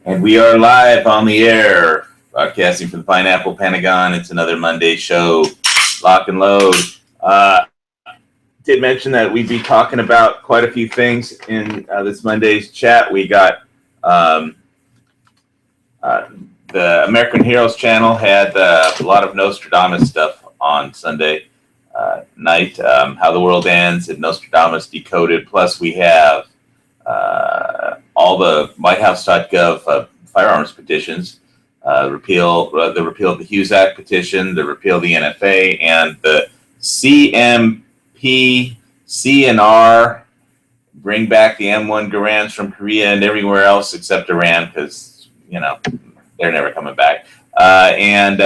And we are live on the air, broadcasting from the Pineapple Pentagon. It's another Monday show, lock and load. Did mention that we'd be talking about quite a few things in this Monday's chat. We got the American Heroes channel had a lot of Nostradamus stuff on Sunday night, how the world ends and Nostradamus decoded. Plus we have all the WhiteHouse.gov firearms petitions, the repeal of the Hughes Act petition, the repeal of the NFA, and the CMP, CNR, bring back the M1 Garands from Korea and everywhere else except Iran, because, you know, they're never coming back. And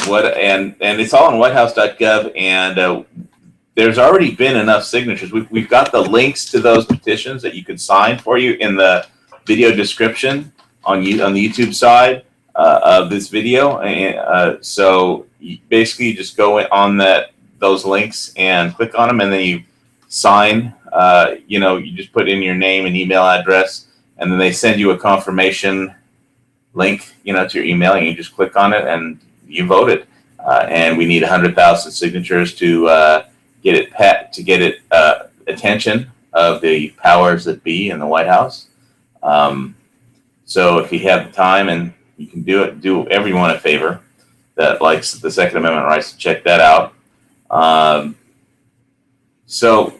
it's all on WhiteHouse.gov, and there's already been enough signatures. We've got the links to those petitions that you can sign for you in the video description on the YouTube side of this video. And so basically you just go on those links and click on them, and then you sign. You just put in your name and email address, and then they send you a confirmation link, to your email, and you just click on it and you voted. And we need 100,000 signatures to get it attention of the powers that be in the White House. So if you have the time and you can do everyone a favor that likes the Second Amendment rights to check that out. So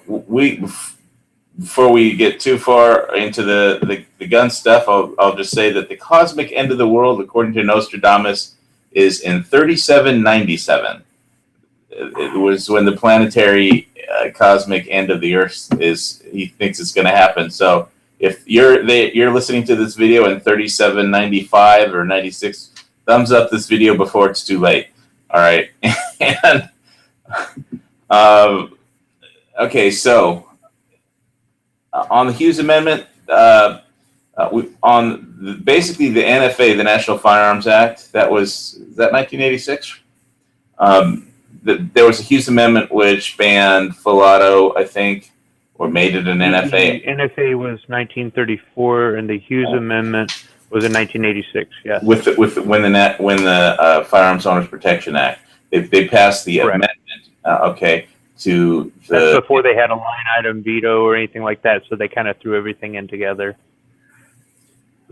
before we get too far into the gun stuff, I'll just say that the cosmic end of the world, according to Nostradamus, is in 3797. It was when the planetary cosmic end of the Earth he thinks it's going to happen. So if you're listening to this video in 3795 or 96, thumbs up this video before it's too late. All right. And okay, so on the Hughes Amendment, basically the NFA, the National Firearms Act, is that 1986? There was a Hughes Amendment which banned full auto, I think, or made it an NFA. The NFA was 1934, and the Hughes Amendment was in 1986. Yeah. When the Firearms Owners Protection Act, they passed the Correct. amendment. That's before they had a line item veto or anything like that, so they kind of threw everything in together.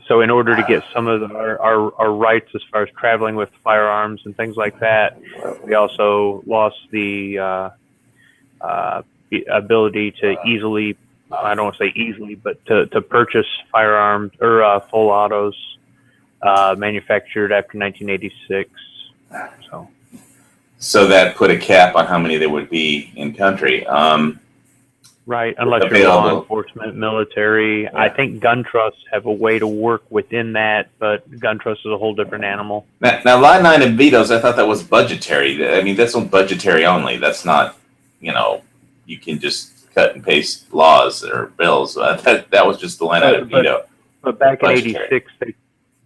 So in order to get some of our rights as far as traveling with firearms and things like that, we also lost the ability to easily, I don't want to say easily, but to purchase firearms or full autos manufactured after 1986. So that put a cap on how many there would be in country. Right, unless you're law enforcement, military. Yeah. I think gun trusts have a way to work within that, but gun trust is a whole different animal. Now line 9 and vetoes, I thought that was budgetary. I mean, that's on budgetary only. That's not, you can just cut and paste laws or bills. That was just the line item veto. But back in '86,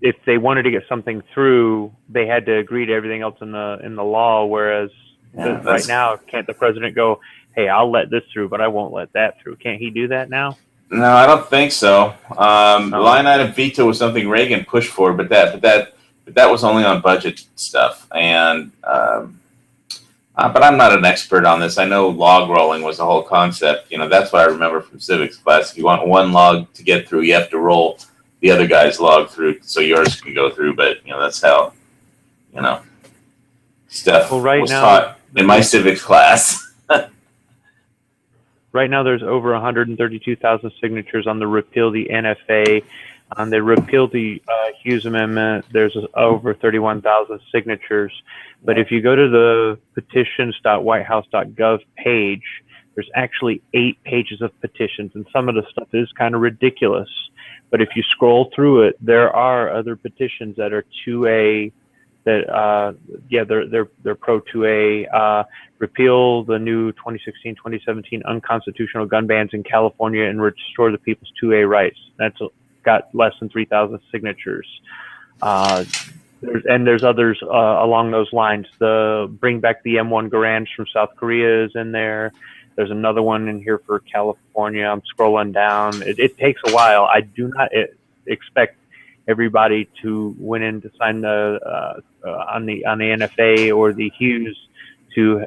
if they wanted to get something through, they had to agree to everything else in the law. Whereas right now, can't the president go, hey, I'll let this through, but I won't let that through? Can't he do that now? No, I don't think so. Line item veto was something Reagan pushed for, but that was only on budget stuff. And but I'm not an expert on this. I know log rolling was the whole concept. That's what I remember from civics class. If you want one log to get through, you have to roll the other guy's log through so yours can go through. But that's how stuff was taught in my civics class. Right now, there's over 132,000 signatures on the repeal the NFA. On the repeal the Hughes Amendment, there's over 31,000 signatures. But if you go to the petitions.whitehouse.gov page, there's actually 8 pages of petitions, and some of the stuff is kind of ridiculous. But if you scroll through it, there are other petitions that are 2A. That they're pro 2A, repeal the new 2016-2017 unconstitutional gun bans in California and restore the people's 2A rights. That's got less than 3,000 signatures. There's others along those lines. The bring back the M1 Garands from South Korea is in there. There's another one in here for California. I'm scrolling down. It takes a while. expect everybody to went in to sign the on the NFA or the Hughes to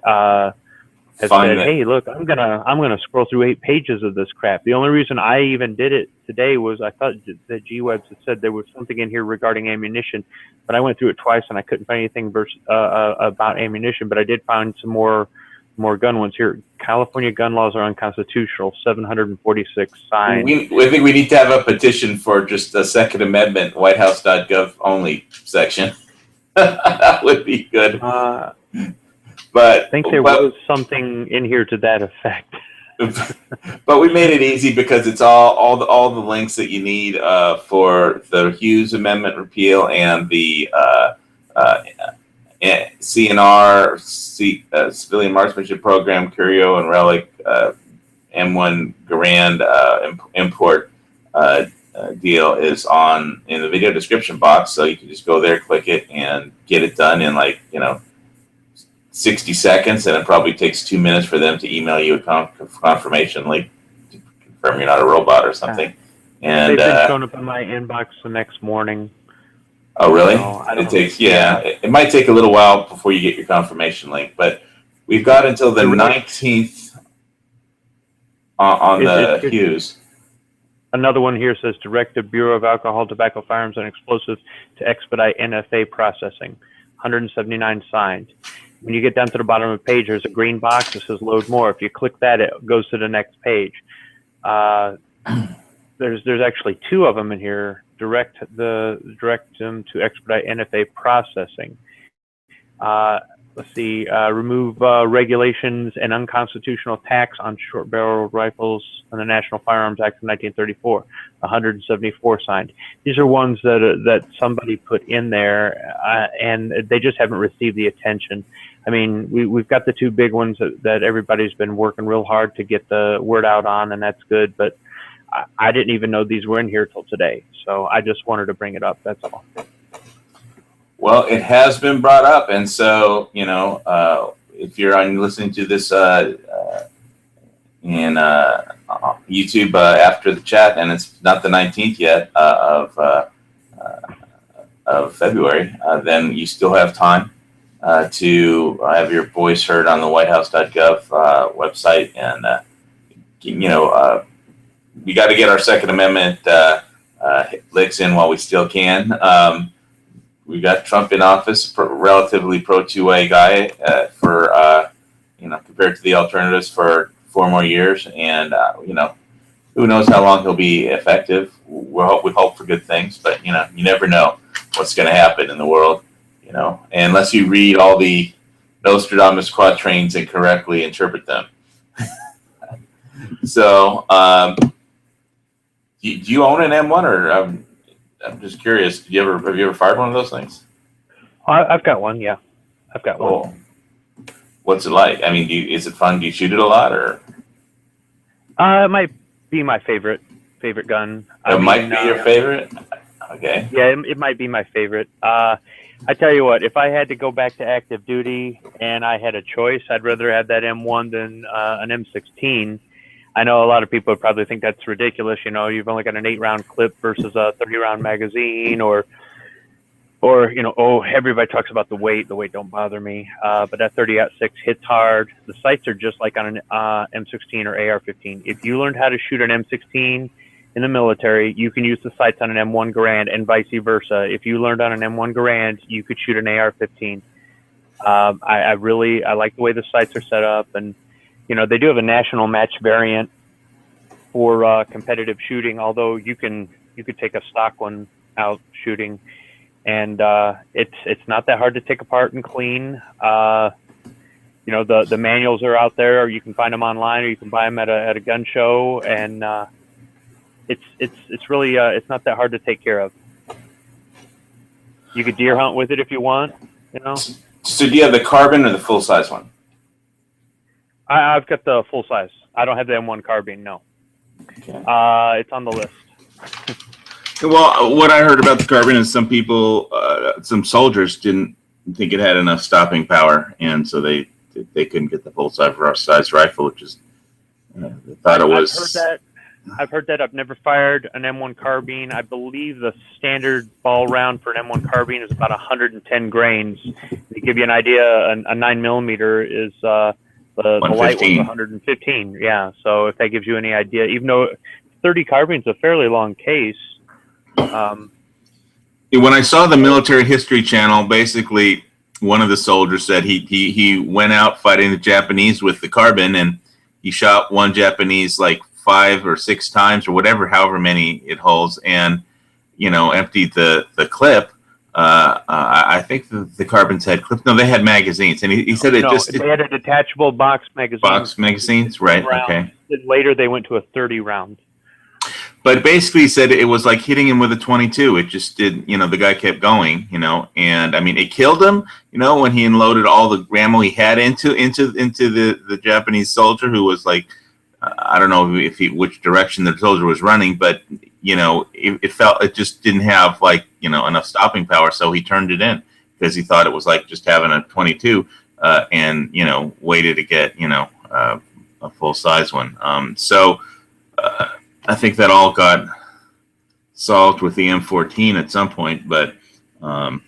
have said, hey, look, I'm gonna scroll through 8 pages of this crap. The only reason I even did it today was I thought that GWebs had said there was something in here regarding ammunition, but I went through it twice and I couldn't find anything about ammunition. But I did find some more gun ones here. California gun laws are unconstitutional. 746 signed. I think we need to have a petition for just the Second Amendment, WhiteHouse.gov only section. That would be good. But I think there was something in here to that effect. But we made it easy because it's all the links that you need for the Hughes Amendment repeal and the CNR, Civilian Marksmanship Program, Curio and Relic, M1 Garand import deal is in the video description box. So you can just go there, click it, and get it done in 60 seconds, and it probably takes 2 minutes for them to email you a confirmation link to confirm you're not a robot or something. And they've been showing up in my inbox the next morning. Oh, really? So it takes, it might take a little while before you get your confirmation link, but we've got until the 19th on the Hughes. Another one here says, direct the Bureau of Alcohol, Tobacco, Firearms, and Explosives to expedite NFA processing. 179 signed. When you get down to the bottom of the page, there's a green box that says load more. If you click that, it goes to the next page. There's actually 2 of them in here. Direct them to expedite NFA processing. Let's see, remove regulations and unconstitutional tax on short barrel rifles on the National Firearms Act of 1934. 174 signed. These are ones that somebody put in there, and they just haven't received the attention. I mean, we've got the 2 big ones that everybody's been working real hard to get the word out on, and that's good. But I didn't even know these were in here till today, so I just wanted to bring it up. That's all. Well, it has been brought up, and so if you're listening to this in YouTube after the chat, and it's not the 19th yet of February, then you still have time to have your voice heard on the WhiteHouse.gov website, and we got to get our Second Amendment licks in while we still can. We got Trump in office, relatively pro-2A guy compared to the alternatives for 4 more years, and who knows how long he'll be effective. We hope for good things, but you never know what's going to happen in the world. Unless you read all the Nostradamus quatrains and correctly interpret them. So, do you own an M1, or I'm just curious? Have you ever fired one of those things? I've got one. Yeah, I've got one. What's it like? I mean, is it fun? Do you shoot it a lot, or? It might be my favorite gun. It might be your favorite. Okay. Yeah, it might be my favorite. I tell you what, if I had to go back to active duty and I had a choice, I'd rather have that M1 than an M16. I know a lot of people would probably think that's ridiculous. You've only got an 8-round clip versus a 30-round magazine, or everybody talks about the weight. The weight don't bother me. But that 30-06 hits hard. The sights are just like on an M16 or AR-15. If you learned how to shoot an M16 in the military, you can use the sights on an M1 Garand, and vice versa. If you learned on an M1 Garand, you could shoot an AR-15. I like the way the sights are set up, and they do have a national match variant for competitive shooting. Although you could take a stock one out shooting, and it's not that hard to take apart and clean. The manuals are out there, or you can find them online, or you can buy them at a gun show, and it's really it's not that hard to take care of. You could deer hunt with it if you want. So do you have the carbine or the full size one? I've got the full size. I don't have the M1 carbine. No. Okay. It's on the list. Well, what I heard about the carbine is some people, some soldiers didn't think it had enough stopping power, and so they couldn't get the full size rifle, which is they thought it was. I've heard that. I've heard that. I've never fired an M1 carbine. I believe the standard ball round for an M1 carbine is about 110 grains. To give you an idea, a 9mm is the light was 115. Yeah, so if that gives you any idea, even though 30 carbines is a fairly long case. When I saw the military history channel, basically one of the soldiers said he went out fighting the Japanese with the carbine, and he shot one Japanese like 5 or 6 times or whatever, however many it holds, and emptied the clip. I think the carbines had clips. No, they had magazines, and he said they had a detachable box magazine. Box magazines, right? Okay. Later, they went to a 30 round. But basically, he said it was like hitting him with a 22. It just did, the guy kept going, and I mean, it killed him, when he unloaded all the ammo he had into the Japanese soldier, who was like, I don't know which direction the soldier was running, but it just didn't have enough stopping power, so he turned it in because he thought it was like just having a 22, and waited to get a full size one. I think that all got solved with the M14 at some point, but well,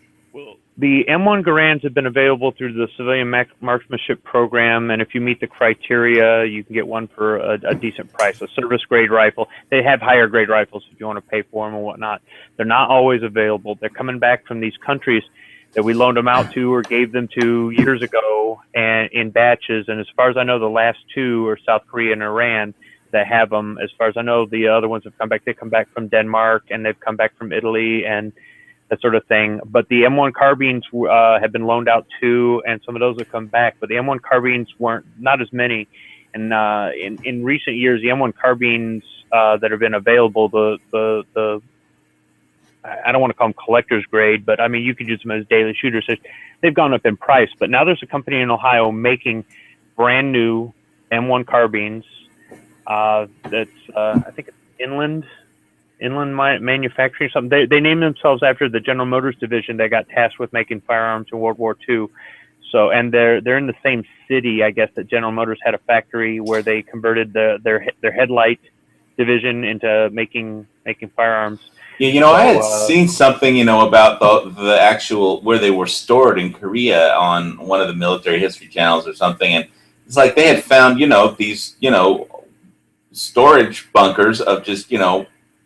the M1 Garands have been available through the civilian marksmanship program, and if you meet the criteria, you can get one for a decent price, a service grade rifle. They have higher grade rifles if you want to pay for them and whatnot. They're not always available. They're coming back from these countries that we loaned them out to or gave them to years ago, and in batches. And as far as I know, the last 2 are South Korea and Iran that have them. As far as I know, the other ones have come back. They come back from Denmark, and they've come back from Italy and that sort of thing. But the M1 carbines have been loaned out too, and some of those have come back. But the M1 carbines weren't not as many. And in recent years, the M1 carbines that have been available, the I don't want to call them collector's grade, but I mean, you could use them as daily shooters. They've gone up in price. But now there's a company in Ohio making brand new M1 carbines. That's I think it's Inland Manufacturing, something. They named themselves after the General Motors division that got tasked with making firearms in World War II. So, and they're in the same city, I guess, that General Motors had a factory where they converted their headlight division into making firearms. Yeah, I had seen something, about the actual where they were stored in Korea on one of the military history channels or something, and it's like they had found, these, storage bunkers of just,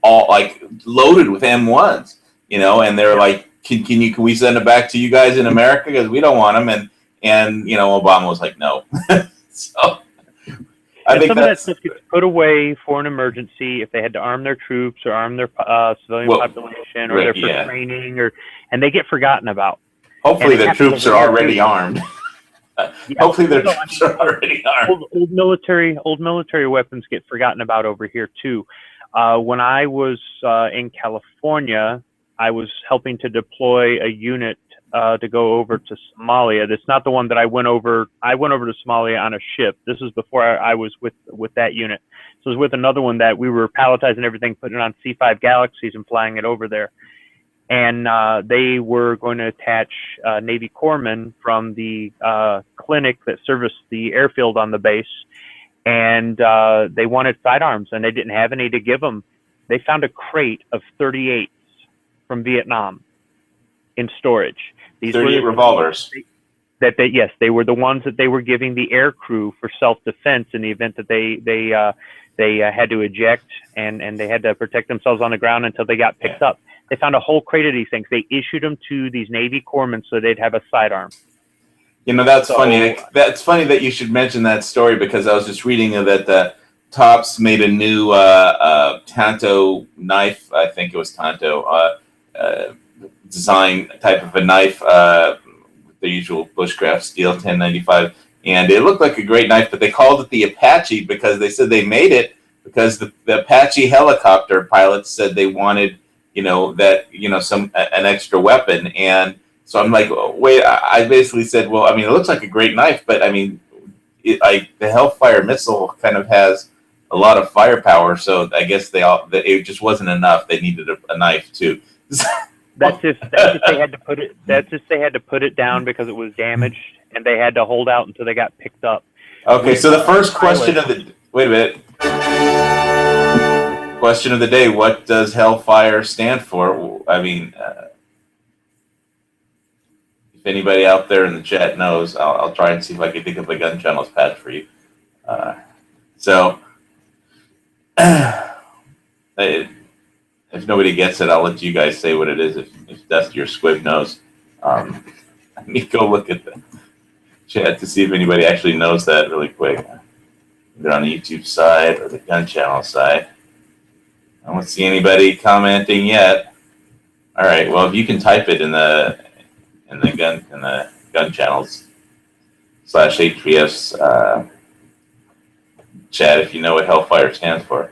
all like loaded with M1s, and they're like, can we send it back to you guys in America because we don't want them, and Obama was like, no. So I think some of that stuff gets put away for an emergency if they had to arm their troops or arm their civilian population, or they're for training, and they get forgotten about. Hopefully the troops are already armed. Hopefully their troops are already armed. Old military weapons get forgotten about over here too. When I was in California, I was helping to deploy a unit to go over to Somalia. That's not the one that I went over. I went over to Somalia on a ship. This was before I was with that unit. So it was with another one that we were palletizing everything, putting it on C5 Galaxies and flying it over there. And they were going to attach Navy corpsmen from the clinic that serviced the airfield on the base. And they wanted sidearms, and they didn't have any to give them. They found a crate of 38s from Vietnam in storage. These 38 revolvers. They were the ones that they were giving the air crew for self-defense in the event that they had to eject and they had to protect themselves on the ground until they got picked up. They found a whole crate of these things. They issued them to these Navy corpsmen so they'd have a sidearm. That's funny. That's funny that you should mention that story, because I was just reading that the Tops made a new Tanto knife. I think it was Tanto design type of a knife, the usual bushcraft steel 1095, and it looked like a great knife. But they called it the Apache because they said they made it because the Apache helicopter pilots said they wanted an extra weapon. And so I'm like, wait, I basically said, well, I mean, it looks like a great knife, but I mean, the Hellfire missile kind of has a lot of firepower, so I guess it just wasn't enough. They needed a knife too. That's just they had to put it. That's just they had to put it down because it was damaged, and they had to hold out until they got picked up. Okay, so the first question of the wait a minute. question of the day: what does Hellfire stand for? I mean, if anybody out there in the chat knows, I'll try and see if I can think of a gun channels patch for you. So, if nobody gets it, I'll let you guys say what it is. If Dusty or Squib knows, let me go look at the chat to see if anybody actually knows that really quick. Either on the YouTube side or the gun channel side. I don't see anybody commenting yet. All right. Well, if you can type it in the gun channels /HPS chat if you know what Hellfire stands for.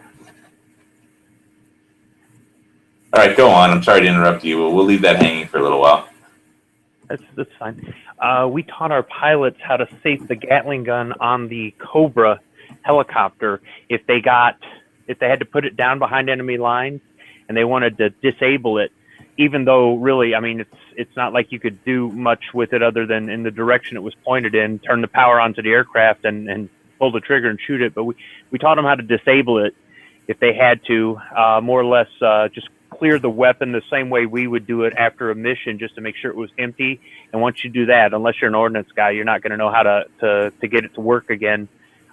All right, go on. I'm sorry to interrupt you. We'll leave that hanging for a little while. That's fine. We taught our pilots how to safe the Gatling gun on the Cobra helicopter if they had to put it down behind enemy lines and they wanted to disable it, even though really, I mean, it's not like you could do much with it other than in the direction it was pointed in, turn the power onto the aircraft and pull the trigger and shoot it. But we taught them how to disable it if they had to, more or less just clear the weapon the same way we would do it after a mission, just to make sure it was empty. And once you do that, unless you're an ordnance guy, you're not going to know how to get it to work again.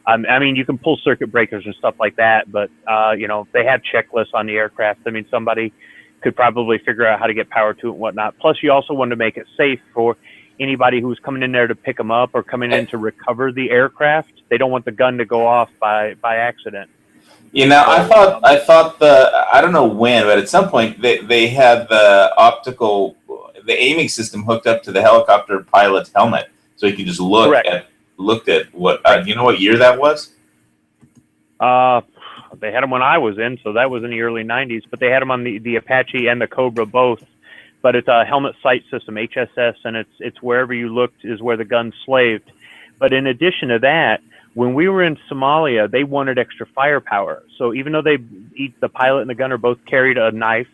I mean, you can pull circuit breakers and stuff like that, but you know, they have checklists on the aircraft. I mean, somebody could probably figure out how to get power to it and whatnot. Plus, you also want to make it safe for anybody who's coming in there to pick them up or coming in to recover the aircraft. They don't want the gun to go off by accident. You know, I thought I don't know when, but at some point they had the aiming system hooked up to the helicopter pilot's helmet, so he could just looked at what. Do you know what year that was? They had them when I was in, so that was in the early 90s. But they had them on the Apache and the Cobra both. But it's a helmet sight system, HSS, and it's wherever you looked is where the gun's slaved. But in addition to that, when we were in Somalia, they wanted extra firepower. So even though the pilot and the gunner both carried a knife,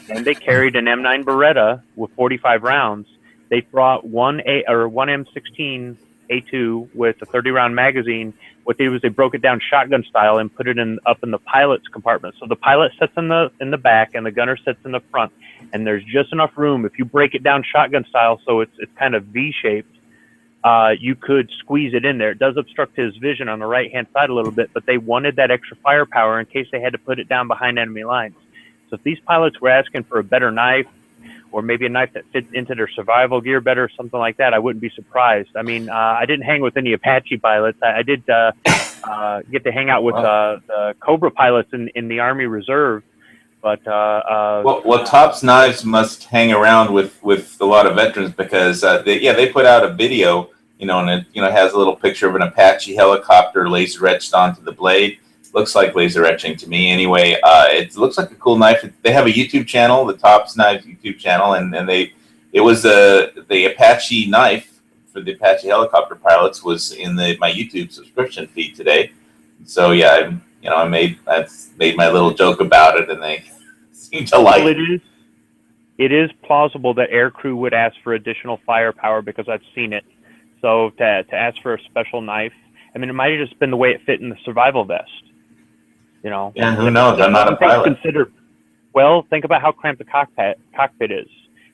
and they carried an M9 Beretta with 45 rounds, they brought one M16 A2 with a 30-round magazine. What they did was they broke it down shotgun style and put it up in the pilot's compartment. So the pilot sits in the back and the gunner sits in the front, and there's just enough room. If you break it down shotgun style, so it's kind of V-shaped, you could squeeze it in there. It does obstruct his vision on the right-hand side a little bit, but they wanted that extra firepower in case they had to put it down behind enemy lines. So if these pilots were asking for a better knife, or maybe a knife that fits into their survival gear better, or something like that, I wouldn't be surprised. I mean, I didn't hang with any Apache pilots. I did get to hang out with the Cobra pilots in the Army Reserve. But well, Topps Knives must hang around with a lot of veterans because they put out a video, and it has a little picture of an Apache helicopter laser etched onto the blade. Looks like laser etching to me anyway. It looks like a cool knife. They have a YouTube channel, the Topps Knives YouTube channel, and it was the Apache knife for the Apache helicopter pilots was in my YouTube subscription feed today. So yeah, I made my little joke about it, and they seem to like it. It is plausible that aircrew would ask for additional firepower because I've seen it. So to ask for a special knife, I mean, it might have just been the way it fit in the survival vest. Yeah, who knows? I'm not a pilot. Think about how cramped the cockpit is.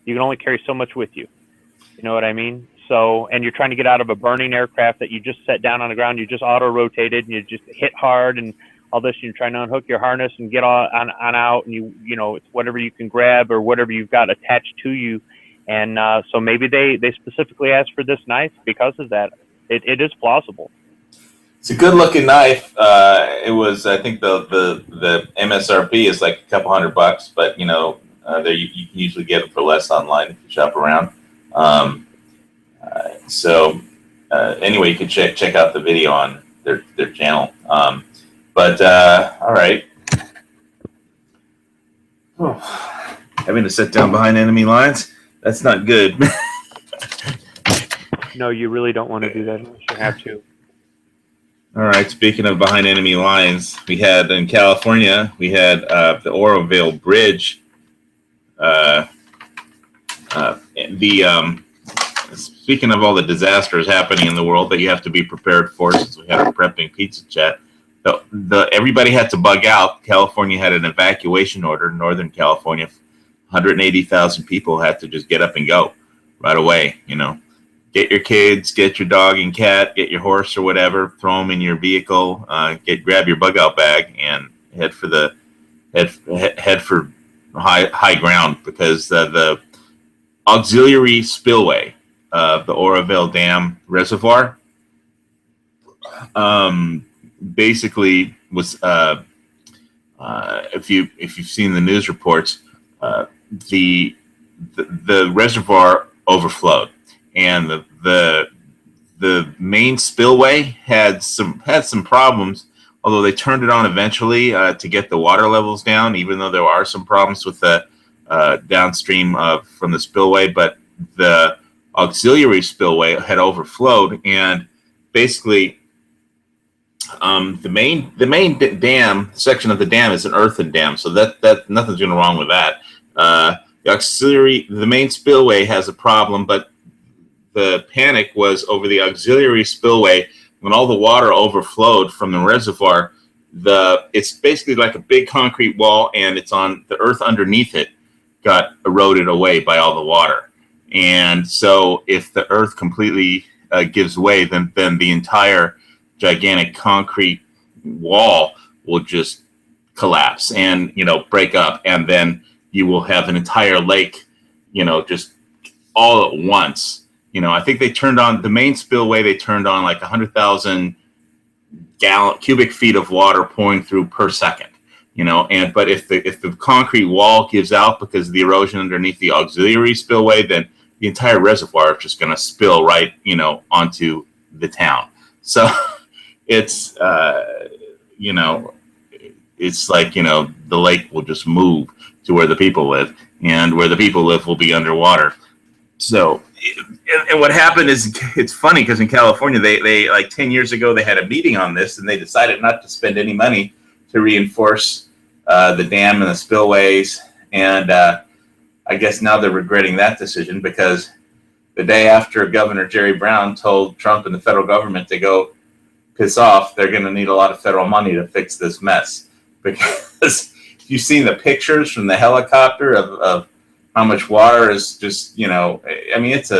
You can only carry so much with you. You know what I mean? So, and you're trying to get out of a burning aircraft that you just set down on the ground, you just auto-rotated, and you just hit hard and all this, and you're trying to unhook your harness and get on out, and it's whatever you can grab or whatever you've got attached to you. And so maybe they specifically asked for this knife because of that. It is plausible. It's a good-looking knife. It was, I think, the MSRP is like a couple $100, but you can usually get them for less online if you shop around. Anyway, you can check out the video on their channel. All right. Having to sit down behind enemy lines, that's not good. No, you really don't want to do that unless you have to. All right. Speaking of behind enemy lines, we had in California, the Oroville Bridge. Speaking of all the disasters happening in the world that you have to be prepared for, since we had a prepping pizza chat, everybody had to bug out. California had an evacuation order. Northern California, 180,000 people had to just get up and go right away. Get your kids, get your dog and cat, get your horse or whatever, throw them in your vehicle, grab your bug out bag, and head for high ground, because the auxiliary spillway of the Oroville Dam reservoir basically was if you've seen the news reports, the reservoir overflowed, and the main spillway had some problems, although they turned it on eventually to get the water levels down, even though there are some problems with the downstream from the spillway. But the auxiliary spillway had overflowed, and basically the main dam section of the dam is an earthen dam, so that nothing's going wrong with that. The main spillway has a problem, but the panic was over the auxiliary spillway. When all the water overflowed from the reservoir, it's basically like a big concrete wall, and it's on the earth underneath it got eroded away by all the water. And so if the earth completely gives way, then the entire gigantic concrete wall will just collapse and break up, and then you will have an entire lake just all at once. I think they turned on the main spillway. They turned on like 100,000 cubic feet of water pouring through per second. But if the concrete wall gives out because of the erosion underneath the auxiliary spillway, then the entire reservoir is just going to spill right onto the town. So it's it's like the lake will just move to where the people live, and where the people live will be underwater. So, and what happened is, it's funny because in California, they like 10 years ago, they had a meeting on this, and they decided not to spend any money to reinforce the dam and the spillways. And I guess now they're regretting that decision, because the day after Governor Jerry Brown told Trump and the federal government to go piss off, they're going to need a lot of federal money to fix this mess. Because you've seen the pictures from the helicopter of how much water is just, it's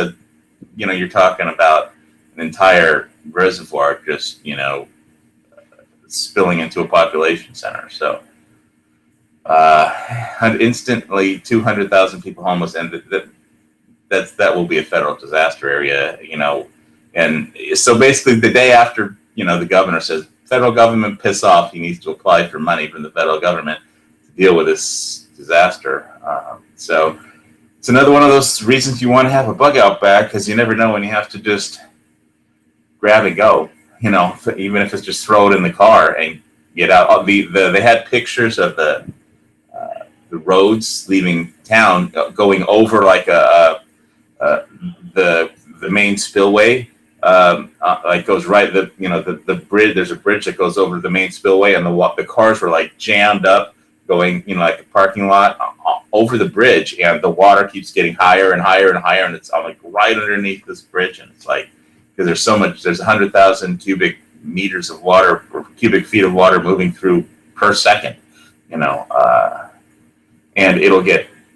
you're talking about an entire reservoir just, spilling into a population center. So instantly 200,000 people homeless, and that will be a federal disaster area, And so basically the day after, the governor says, federal government piss off, he needs to apply for money from the federal government to deal with this disaster. So it's another one of those reasons you want to have a bug out bag, because you never know when you have to just grab and go, even if it's just throw it in the car and get out. They had pictures of the roads leaving town going over like the main spillway. Like goes right, the bridge, there's a bridge that goes over the main spillway, and the cars were like jammed up going, like a parking lot over the bridge, and the water keeps getting higher and higher and higher, and it's like right underneath this bridge. And it's like, because there's 100,000 cubic meters of water, or cubic feet of water moving through per second, and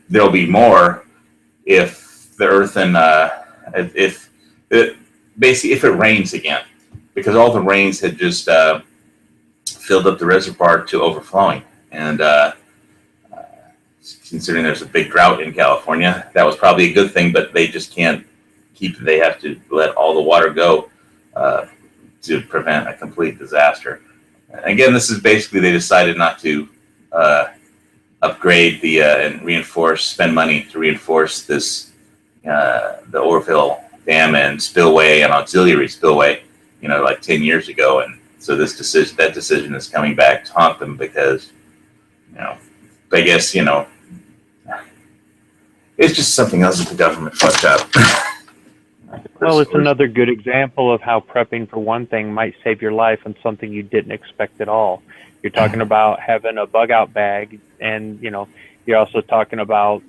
there'll be more if the earth and basically if it rains again, because all the rains had just filled up the reservoir to overflowing. And considering there's a big drought in California, that was probably a good thing, but they just can't they have to let all the water go to prevent a complete disaster. Again, this is basically, they decided not to upgrade and spend money to reinforce this, the Oroville Dam and spillway and auxiliary spillway, like 10 years ago. And so that decision is coming back to haunt them, because, I guess, it's just something else that the government fucked up. Well, it's another good example of how prepping for one thing might save your life on something you didn't expect at all. You're talking about having a bug out bag, and you're also talking about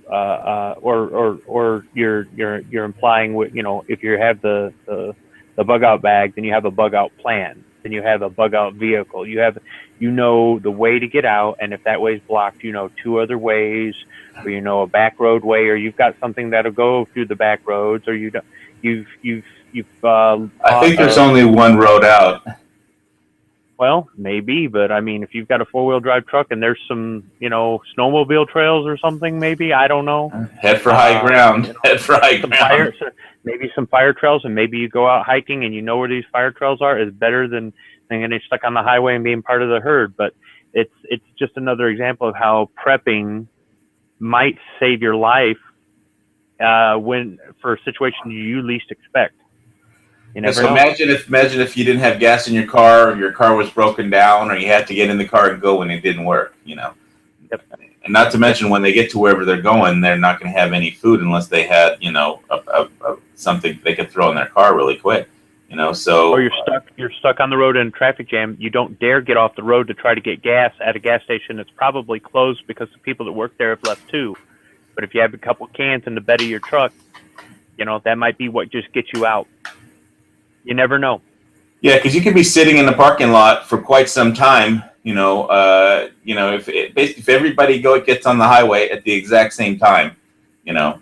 or you're implying with if you have the bug out bag, then you have a bug out plan. then you have a bug out vehicle. You know the way to get out, and if that way's blocked, you know 2 other ways, or you know a back roadway, or you've got something that'll go through the back roads, or you've I think there's only one road out. well, maybe, but I mean, if you've got a 4-wheel drive truck and there's some, you know, snowmobile trails or something, maybe, I don't know. Head for high ground. You know, head for high ground. Maybe some fire trails, and maybe you go out hiking and you know where these fire trails are is better than getting stuck on the highway and being part of the herd. But it's just another example of how prepping might save your life for a situation you least expect. You never know. Imagine if you didn't have gas in your car, or your car was broken down, or you had to get in the car and go and it didn't work, you know. Yep. And not to mention, when they get to wherever they're going, they're not going to have any food unless they had, you know, something they could throw in their car really quick, you know. So or you're stuck on the road in a traffic jam. You don't dare get off the road to try to get gas at a gas station that's probably closed because the people that work there have left too. But if you have a couple cans in the bed of your truck, you know, that might be what just gets you out. You never know. Yeah, because you could be sitting in the parking lot for quite some time. If everybody gets on the highway at the exact same time, you know,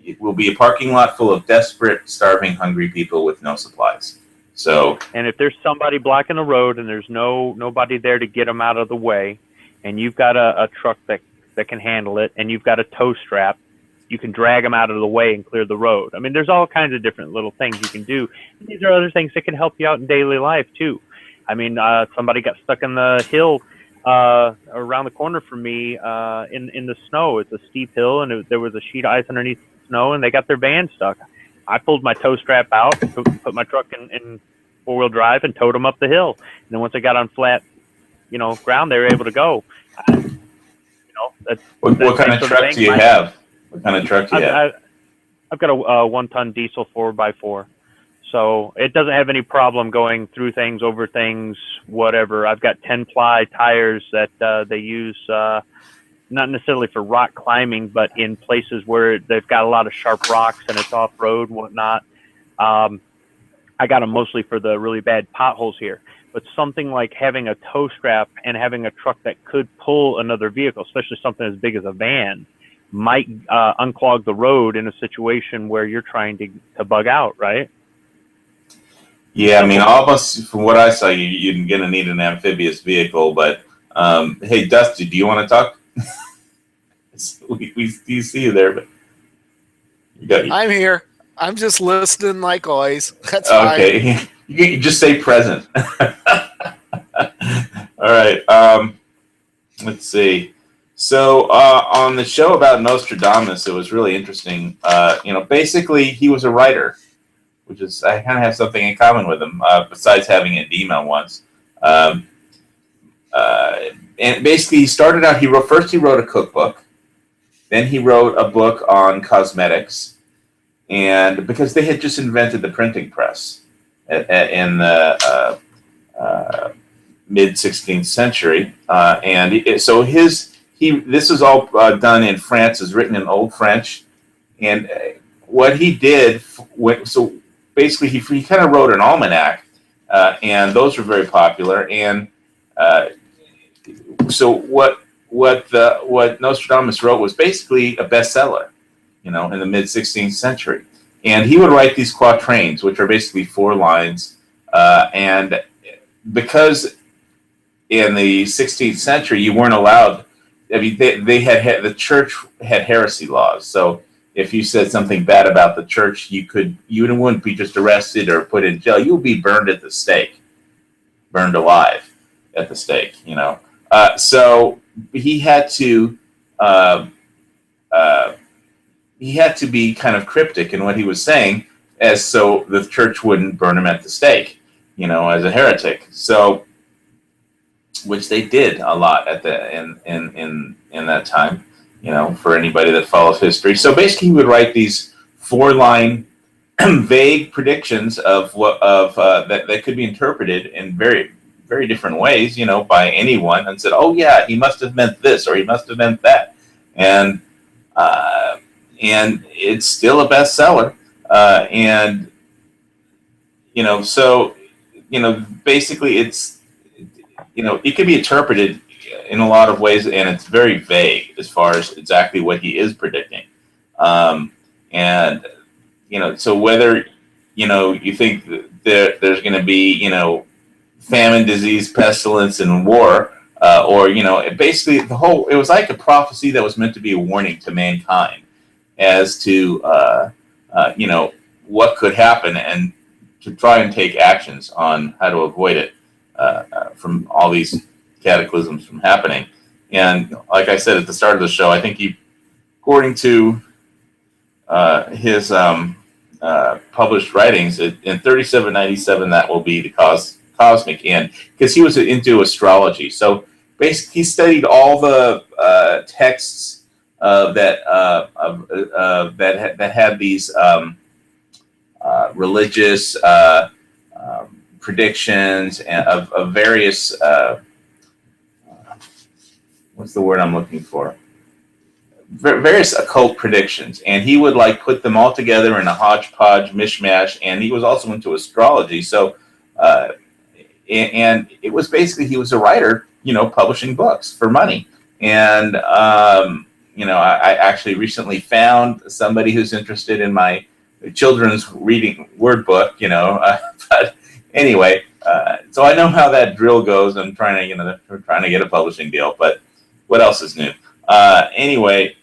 it will be a parking lot full of desperate, starving, hungry people with no supplies. So, and if there's somebody blocking the road and there's nobody there to get them out of the way, and you've got a truck that can handle it, and you've got a tow strap, you can drag them out of the way and clear the road. I mean, there's all kinds of different little things you can do. These are other things that can help you out in daily life too. I mean, somebody got stuck in the hill around the corner from me in the snow. It's a steep hill, and there was a sheet of ice underneath the snow, and they got their van stuck. I pulled my tow strap out, put my truck in 4-wheel drive, and towed them up the hill. And then once I got on flat, you know, ground, they were able to go. What kind of truck do you have? What kind of truck do you have? I've got a 1-ton diesel 4x4. So it doesn't have any problem going through things, over things, whatever. I've got 10-ply tires that they use, not necessarily for rock climbing, but in places where they've got a lot of sharp rocks and it's off-road and whatnot. I got them mostly for the really bad potholes here. But something like having a tow strap and having a truck that could pull another vehicle, especially something as big as a van, might unclog the road in a situation where you're trying to bug out, right? Yeah, I mean, almost from what I saw, you're going to need an amphibious vehicle. But hey, Dusty, do you want to talk? we see you there, but I'm here. I'm just listening like always. That's okay. Fine. You just say present. All right. Let's see. So on the show about Nostradamus, it was really interesting. Basically, he was a writer, which is, I kind of have something in common with him, besides having edema once. And basically, he started out, he wrote a cookbook. Then he wrote a book on cosmetics. And because they had just invented the printing press in the mid-16th century. This is all done in France, is written in Old French. And what he did, so basically he kind of wrote an almanac, and those were very popular. And so what Nostradamus wrote was basically a bestseller, in the mid-16th century. And he would write these quatrains, which are basically 4 lines. And because in the 16th century you weren't allowed, I mean, the church had heresy laws. So if you said something bad about the church, you wouldn't be just arrested or put in jail. You would be burned at the stake, burned alive at the stake. So he had to be kind of cryptic in what he was saying, as so the church wouldn't burn him at the stake, as a heretic. So, which they did a lot in that time, for anybody that follows history. So basically, he would write these 4-line vague predictions of that could be interpreted in very, very different ways, by anyone, and said, "Oh yeah, he must have meant this, or he must have meant that," and it's still a bestseller, so basically it's, it can be interpreted in a lot of ways, and it's very vague as far as exactly what he is predicting. And, so whether, you think that there's going to be, famine, disease, pestilence, and war, or, basically it was like a prophecy that was meant to be a warning to mankind as to, what could happen and to try and take actions on how to avoid it from all these cataclysms from happening. And like I said at the start of the show, I think according to his published writings, in 3797, that will be the cosmic end, because he was into astrology. So basically, he studied all the texts that had these religious predictions and of various what's the word I'm looking for? Various occult predictions, and he would like put them all together in a hodgepodge mishmash. And he was also into astrology. So, and it was basically, he was a writer, publishing books for money. And I actually recently found somebody who's interested in my children's reading word book. But anyway, so I know how that drill goes. I'm trying to get a publishing deal. But what else is new? Anyway.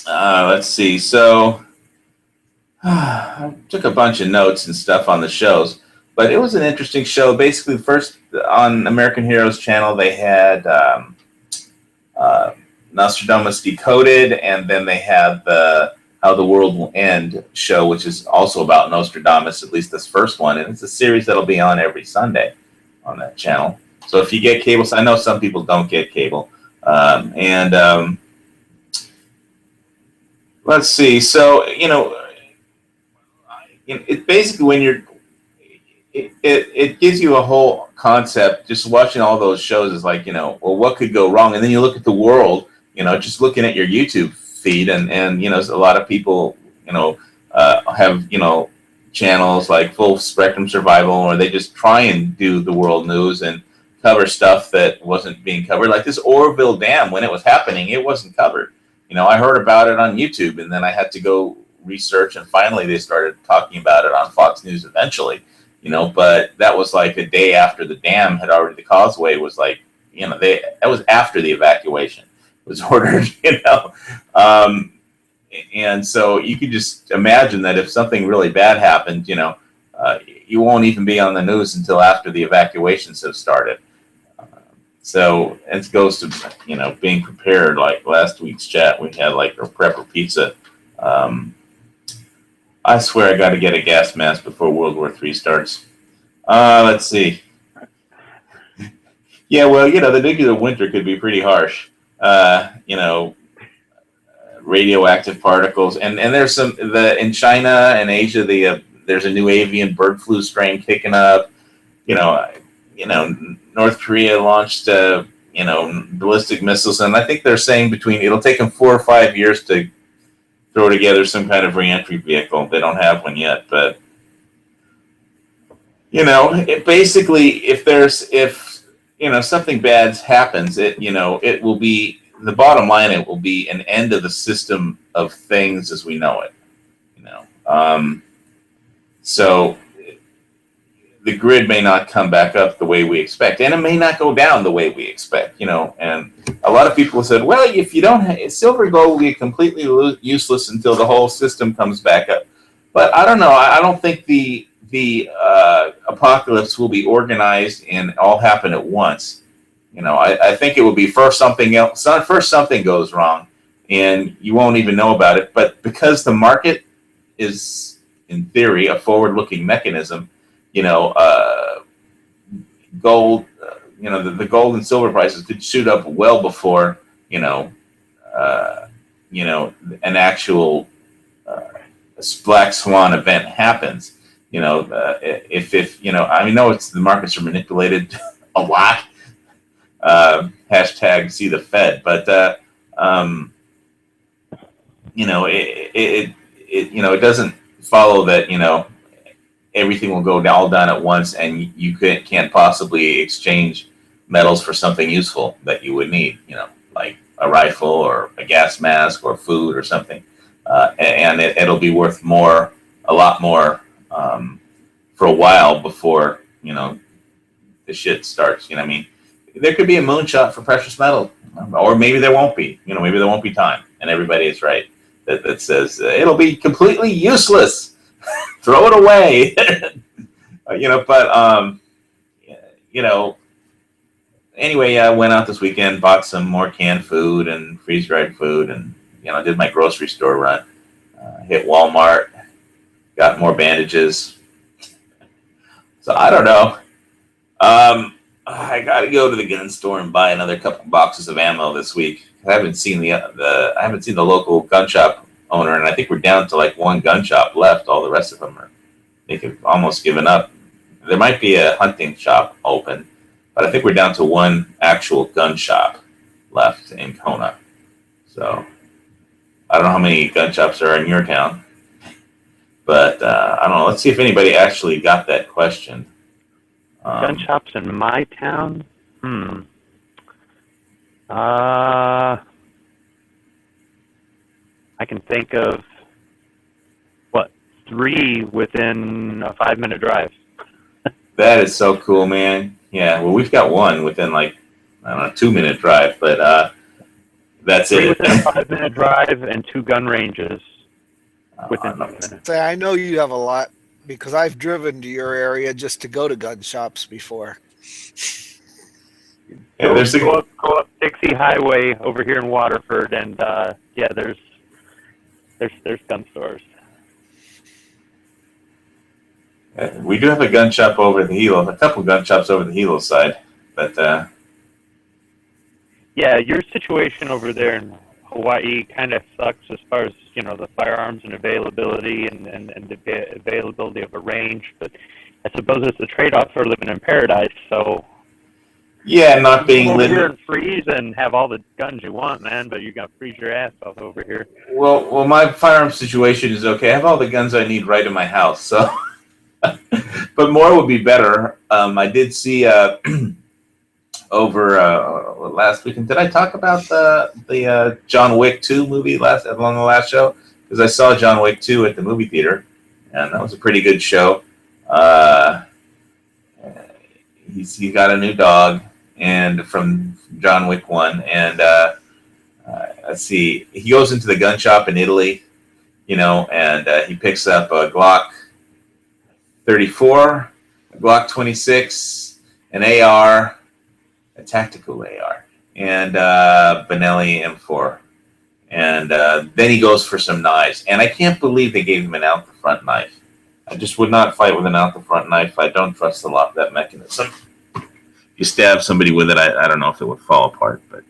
Let's see. So I took a bunch of notes and stuff on the shows, but it was an interesting show. Basically, first on American Heroes channel, they had Nostradamus Decoded, and then they had the How the World Will End show, which is also about Nostradamus, at least this first one. And it's a series that'll be on every Sunday on that channel. So if you get cable, so I know some people don't get cable. Let's see. So, it basically, when it gives you a whole concept. Just watching all those shows is like, well, what could go wrong? And then you look at the world, just looking at your YouTube feed, and a lot of people, have, channels like Full Spectrum Survival, or they just try and do the world news and cover stuff that wasn't being covered. Like this Oroville Dam, when it was happening, it wasn't covered. I heard about it on YouTube, and then I had to go research, and finally they started talking about it on Fox News eventually, but that was like a day after the dam had already, the causeway was like, that was after the evacuation was ordered, and so you could just imagine that if something really bad happened, you won't even be on the news until after the evacuations have started. So it goes to, being prepared. Like last week's chat, we had like a prepper pizza. I swear I got to get a gas mask before World War III starts. Let's see. Yeah, well, the nuclear winter could be pretty harsh. Radioactive particles. And there's in China and Asia, there's a new avian bird flu strain kicking up. North Korea launched, ballistic missiles, and I think they're saying it'll take them 4 or 5 years to throw together some kind of reentry vehicle. They don't have one yet, but it basically, if something bad happens, it will be, the bottom line, it will be an end of the system of things as we know it. So the grid may not come back up the way we expect, and it may not go down the way we expect, and a lot of people said, well, if you don't, silver and gold will be completely useless until the whole system comes back up. But I don't know. I don't think the apocalypse will be organized and all happen at once. I think it will be first something goes wrong, and you won't even know about it. But because the market is, in theory, a forward-looking mechanism, gold, the gold and silver prices could shoot up well before, an actual black swan event happens. I know the markets are manipulated a lot. Hashtag see the Fed, but it doesn't follow that, everything will go all down at once, and you can't possibly exchange metals for something useful that you would need, like a rifle or a gas mask or food or something. And it'll be worth a lot more for a while before, the shit starts. I mean, there could be a moonshot for precious metal, or maybe there won't be. Maybe there won't be time, and everybody is right that says it'll be completely useless. Throw it away. But anyway, I went out this weekend, bought some more canned food and freeze-dried food, and did my grocery store run. Hit Walmart, got more bandages. So I don't know. I got to go to the gun store and buy another couple boxes of ammo this week. I haven't seen the local gun shop owner, and I think we're down to like one gun shop left. All the rest of them they've almost given up. There might be a hunting shop open, but I think we're down to one actual gun shop left in Kona. So I don't know how many gun shops are in your town, but I don't know. Let's see if anybody actually got that question. Gun shops in my town? I can think of, 3 within a 5-minute drive. That is so cool, man. Yeah, well, we've got one within a 2-minute drive, but that's 3 it. within a 5-minute drive and 2 gun ranges within 5 minutes. I know you have a lot because I've driven to your area just to go to gun shops before. Yeah, go up Dixie Highway over here in Waterford, and there's gun stores. We do have a gun shop over the Hilo, a couple gun shops over the Hilo side, but your situation over there in Hawaii kind of sucks as far as the firearms and availability and the availability of a range, but I suppose it's a trade-off for living in paradise. So not being over limited here and freeze and have all the guns you want, man, but you got to freeze your ass off over here. Well, my firearm situation is okay. I have all the guns I need right in my house, so. But more would be better. I did see over last weekend. Did I talk about the John Wick 2 movie along the last show? Because I saw John Wick 2 at the movie theater, and that was a pretty good show. He got a new dog, and from John Wick 1, and let's see, he goes into the gun shop in Italy, and he picks up a Glock 34, a Glock 26, an AR, a tactical AR, and Benelli M4. And then he goes for some knives. And I can't believe they gave him an out-the-front knife. I just would not fight with an out-the-front knife. I don't trust that mechanism. You stab somebody with it, I don't know if it would fall apart, but,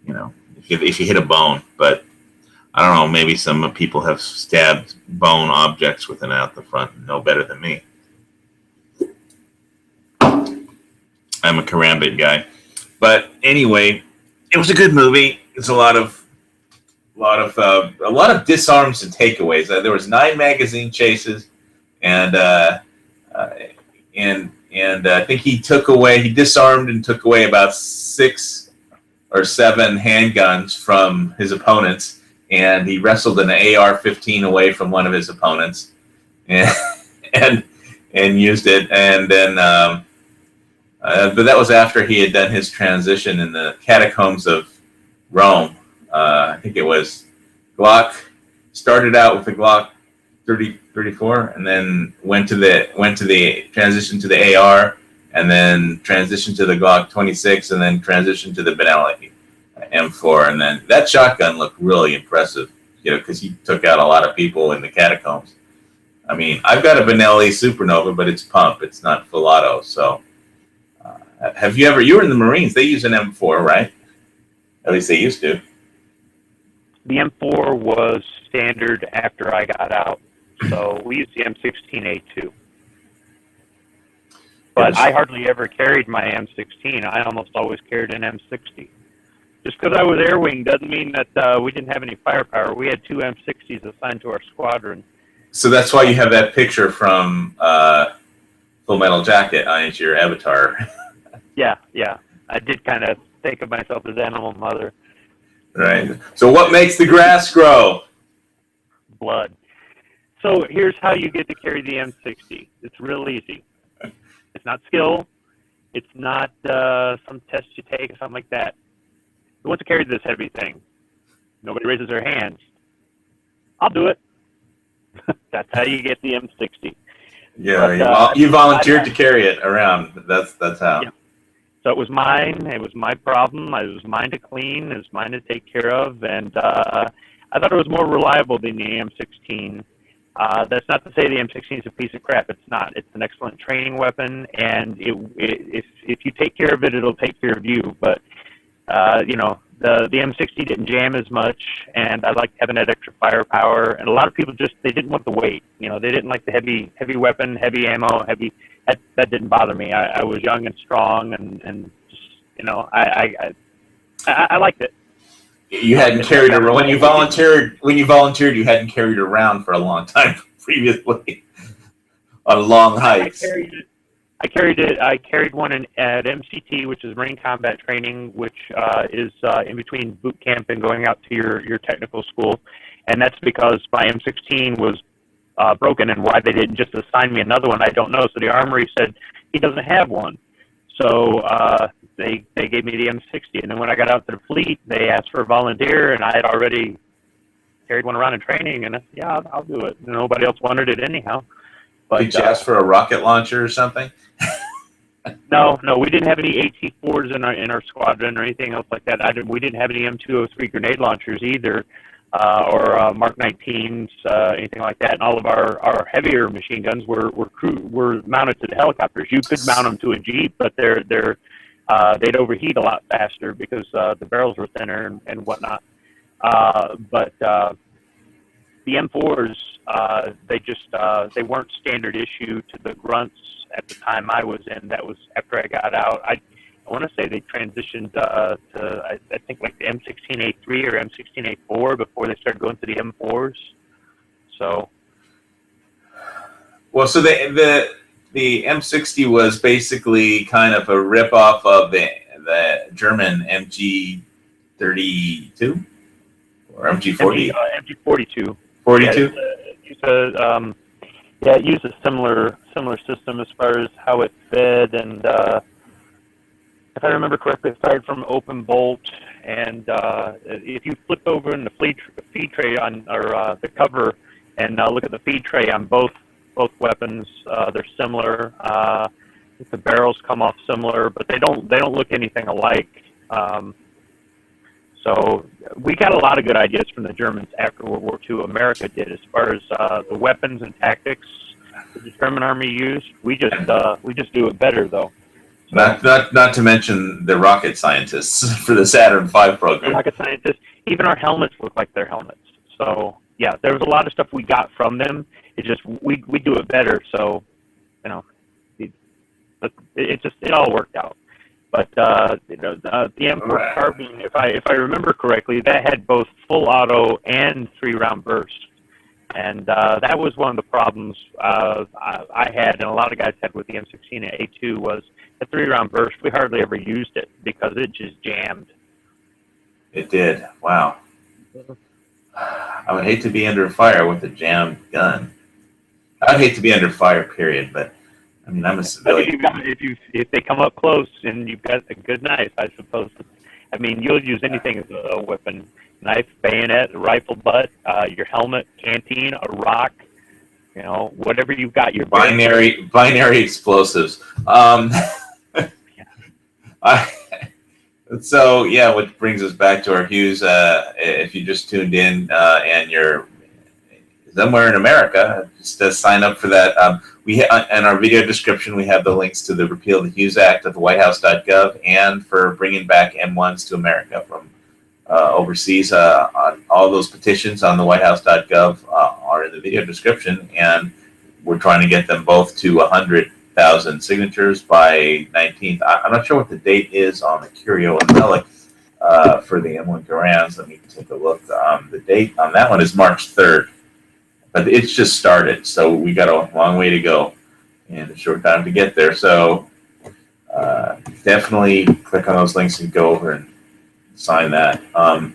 if you hit a bone. But I don't know, maybe some people have stabbed bone objects with an out-the-front no better than me. I'm a karambit guy. But anyway, it was a good movie. It's a lot of disarms and takeaways. There was 9 magazine chases, and I think he disarmed and took away about 6 or 7 handguns from his opponents, and he wrestled an AR-15 away from one of his opponents, and used it, and then. But that was after he had done his transition in the catacombs of Rome. I think it was Glock. Started out with the Glock 34, and then went to the transition to the AR, and then transitioned to the Glock 26, and then transitioned to the Benelli M4. And then that shotgun looked really impressive, because he took out a lot of people in the catacombs. I mean, I've got a Benelli Supernova, but it's pump. It's not full auto, so. You were in the Marines. They use an M4, right? At least they used to. The M4 was standard after I got out. So we used the M16A2. But I hardly ever carried my M16. I almost always carried an M60. Just because I was air wing doesn't mean that we didn't have any firepower. We had 2 M60s assigned to our squadron. So that's why you have that picture from Full Metal Jacket on your avatar. Yeah. I did kind of think of myself as Animal Mother. Right. So what makes the grass grow? Blood. So here's how you get to carry the M60. It's real easy. It's not skill. It's not some test you take or something like that. Who wants to carry this heavy thing? Nobody raises their hands. I'll do it. That's how you get the M60. Yeah, But, you volunteered to carry it around. That's how. Yeah. So it was mine. It was my problem. It was mine to clean. It was mine to take care of. And I thought it was more reliable than the M16. That's not to say the M16 is a piece of crap. It's not. It's an excellent training weapon, and if you take care of it, it'll take care of you. But the M60 didn't jam as much, and I liked having that extra firepower. And a lot of people they didn't want the weight. They didn't like the heavy weapon, heavy ammo, heavy. That didn't bother me. I was young and strong, and just, I liked it. You hadn't carried around when you volunteered. When you volunteered, you hadn't carried around for a long time previously on long hikes. I carried one at MCT, which is Marine Combat Training, which is in between boot camp and going out to your technical school, and that's because my M16 was broken, and why they didn't just assign me another one, I don't know. So the Armory said he doesn't have one, so they gave me the M60, and then when I got out to the fleet, they asked for a volunteer, and I had already carried one around in training, and I said, yeah, I'll do it. Nobody else wanted it anyhow. But, did you ask for a rocket launcher or something? No, we didn't have any AT-4s in our squadron or anything else like that. We didn't have any M203 grenade launchers either, or Mark 19s, anything like that. And all of our heavier machine guns were mounted to the helicopters. You could mount them to a Jeep, but they'd overheat a lot faster because the barrels were thinner and whatnot. But the M4s, they weren't standard issue to the grunts at the time I was in. That was after I got out. I want to say they transitioned to I think like the M16A3 or M16A4 before they started going to the M4s. So, well, so the M60 was basically kind of a rip-off of the German MG32 or MG40. MG42. 42. It used a similar system as far as how it fed, and if I remember correctly, it fired from open bolt. And if you flip over in the feed tray on or the cover and look at the feed tray on both weapons, they're similar. The barrels come off similar, but they don't look anything alike. So we got a lot of good ideas from the Germans after World War II. America did, as far as the weapons and tactics that the German Army used. We just do it better, though. So, not to mention the rocket scientists for the Saturn V program. Rocket scientists, even our helmets look like their helmets. So yeah, there was a lot of stuff we got from them. It's just we do it better. So it all worked out. But the M4 carbine, if I remember correctly, that had both full auto and 3-round burst, and that was one of the problems I had, and a lot of guys had with the M16 A2 was the 3-round burst. We hardly ever used it because it just jammed. It did. Wow. I would hate to be under fire with a jammed gun. I'd hate to be under fire, period. But I mean, I'm a civilian. If they come up close and you've got a good knife, I suppose. I mean, you'll use anything as a weapon: knife, bayonet, rifle butt, your helmet, canteen, a rock. Whatever you've got. Your binary explosives. So yeah, which brings us back to our Hughes. If you just tuned in and you're somewhere in America, just sign up for that. In our video description, we have the links to the Repeal the Hughes Act at the whitehouse.gov and for bringing back M1s to America from overseas. On all those petitions on the whitehouse.gov are in the video description, and we're trying to get them both to 100,000 signatures by 19th. I'm not sure what the date is on the Curio and Relic for the M1 Garands. Let me take a look. The date on that one is March 3rd. but it's just started, so we got a long way to go and a short time to get there. So definitely click on those links and go over and sign that. All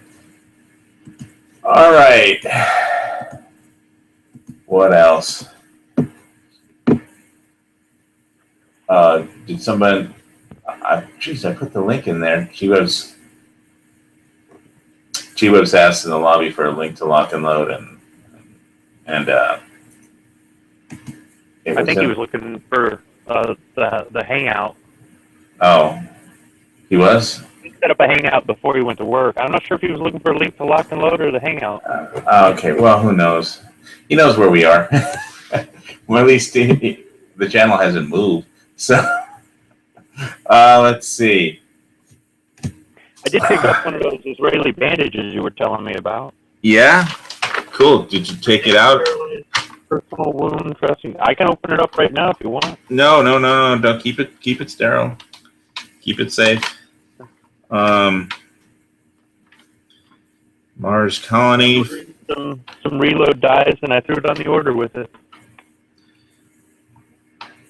right. What else? Did somebody? Geez, I put the link in there. She was asked in the lobby for a link to Lock and Load, and I think he was looking for the hangout. Oh, he was? He set up a hangout before he went to work. I'm not sure if he was looking for a link to Lock and Load or the hangout. Okay, well, who knows? He knows where we are. Well, at least the channel hasn't moved. So, let's see. I did pick up one of those Israeli bandages you were telling me about. Yeah? Cool. Did you take it out? Personal wound dressing. I can open it up right now if you want. No. Don't keep it sterile. Keep it safe. Mars Colony. Some reload dies, and I threw it on the order with it.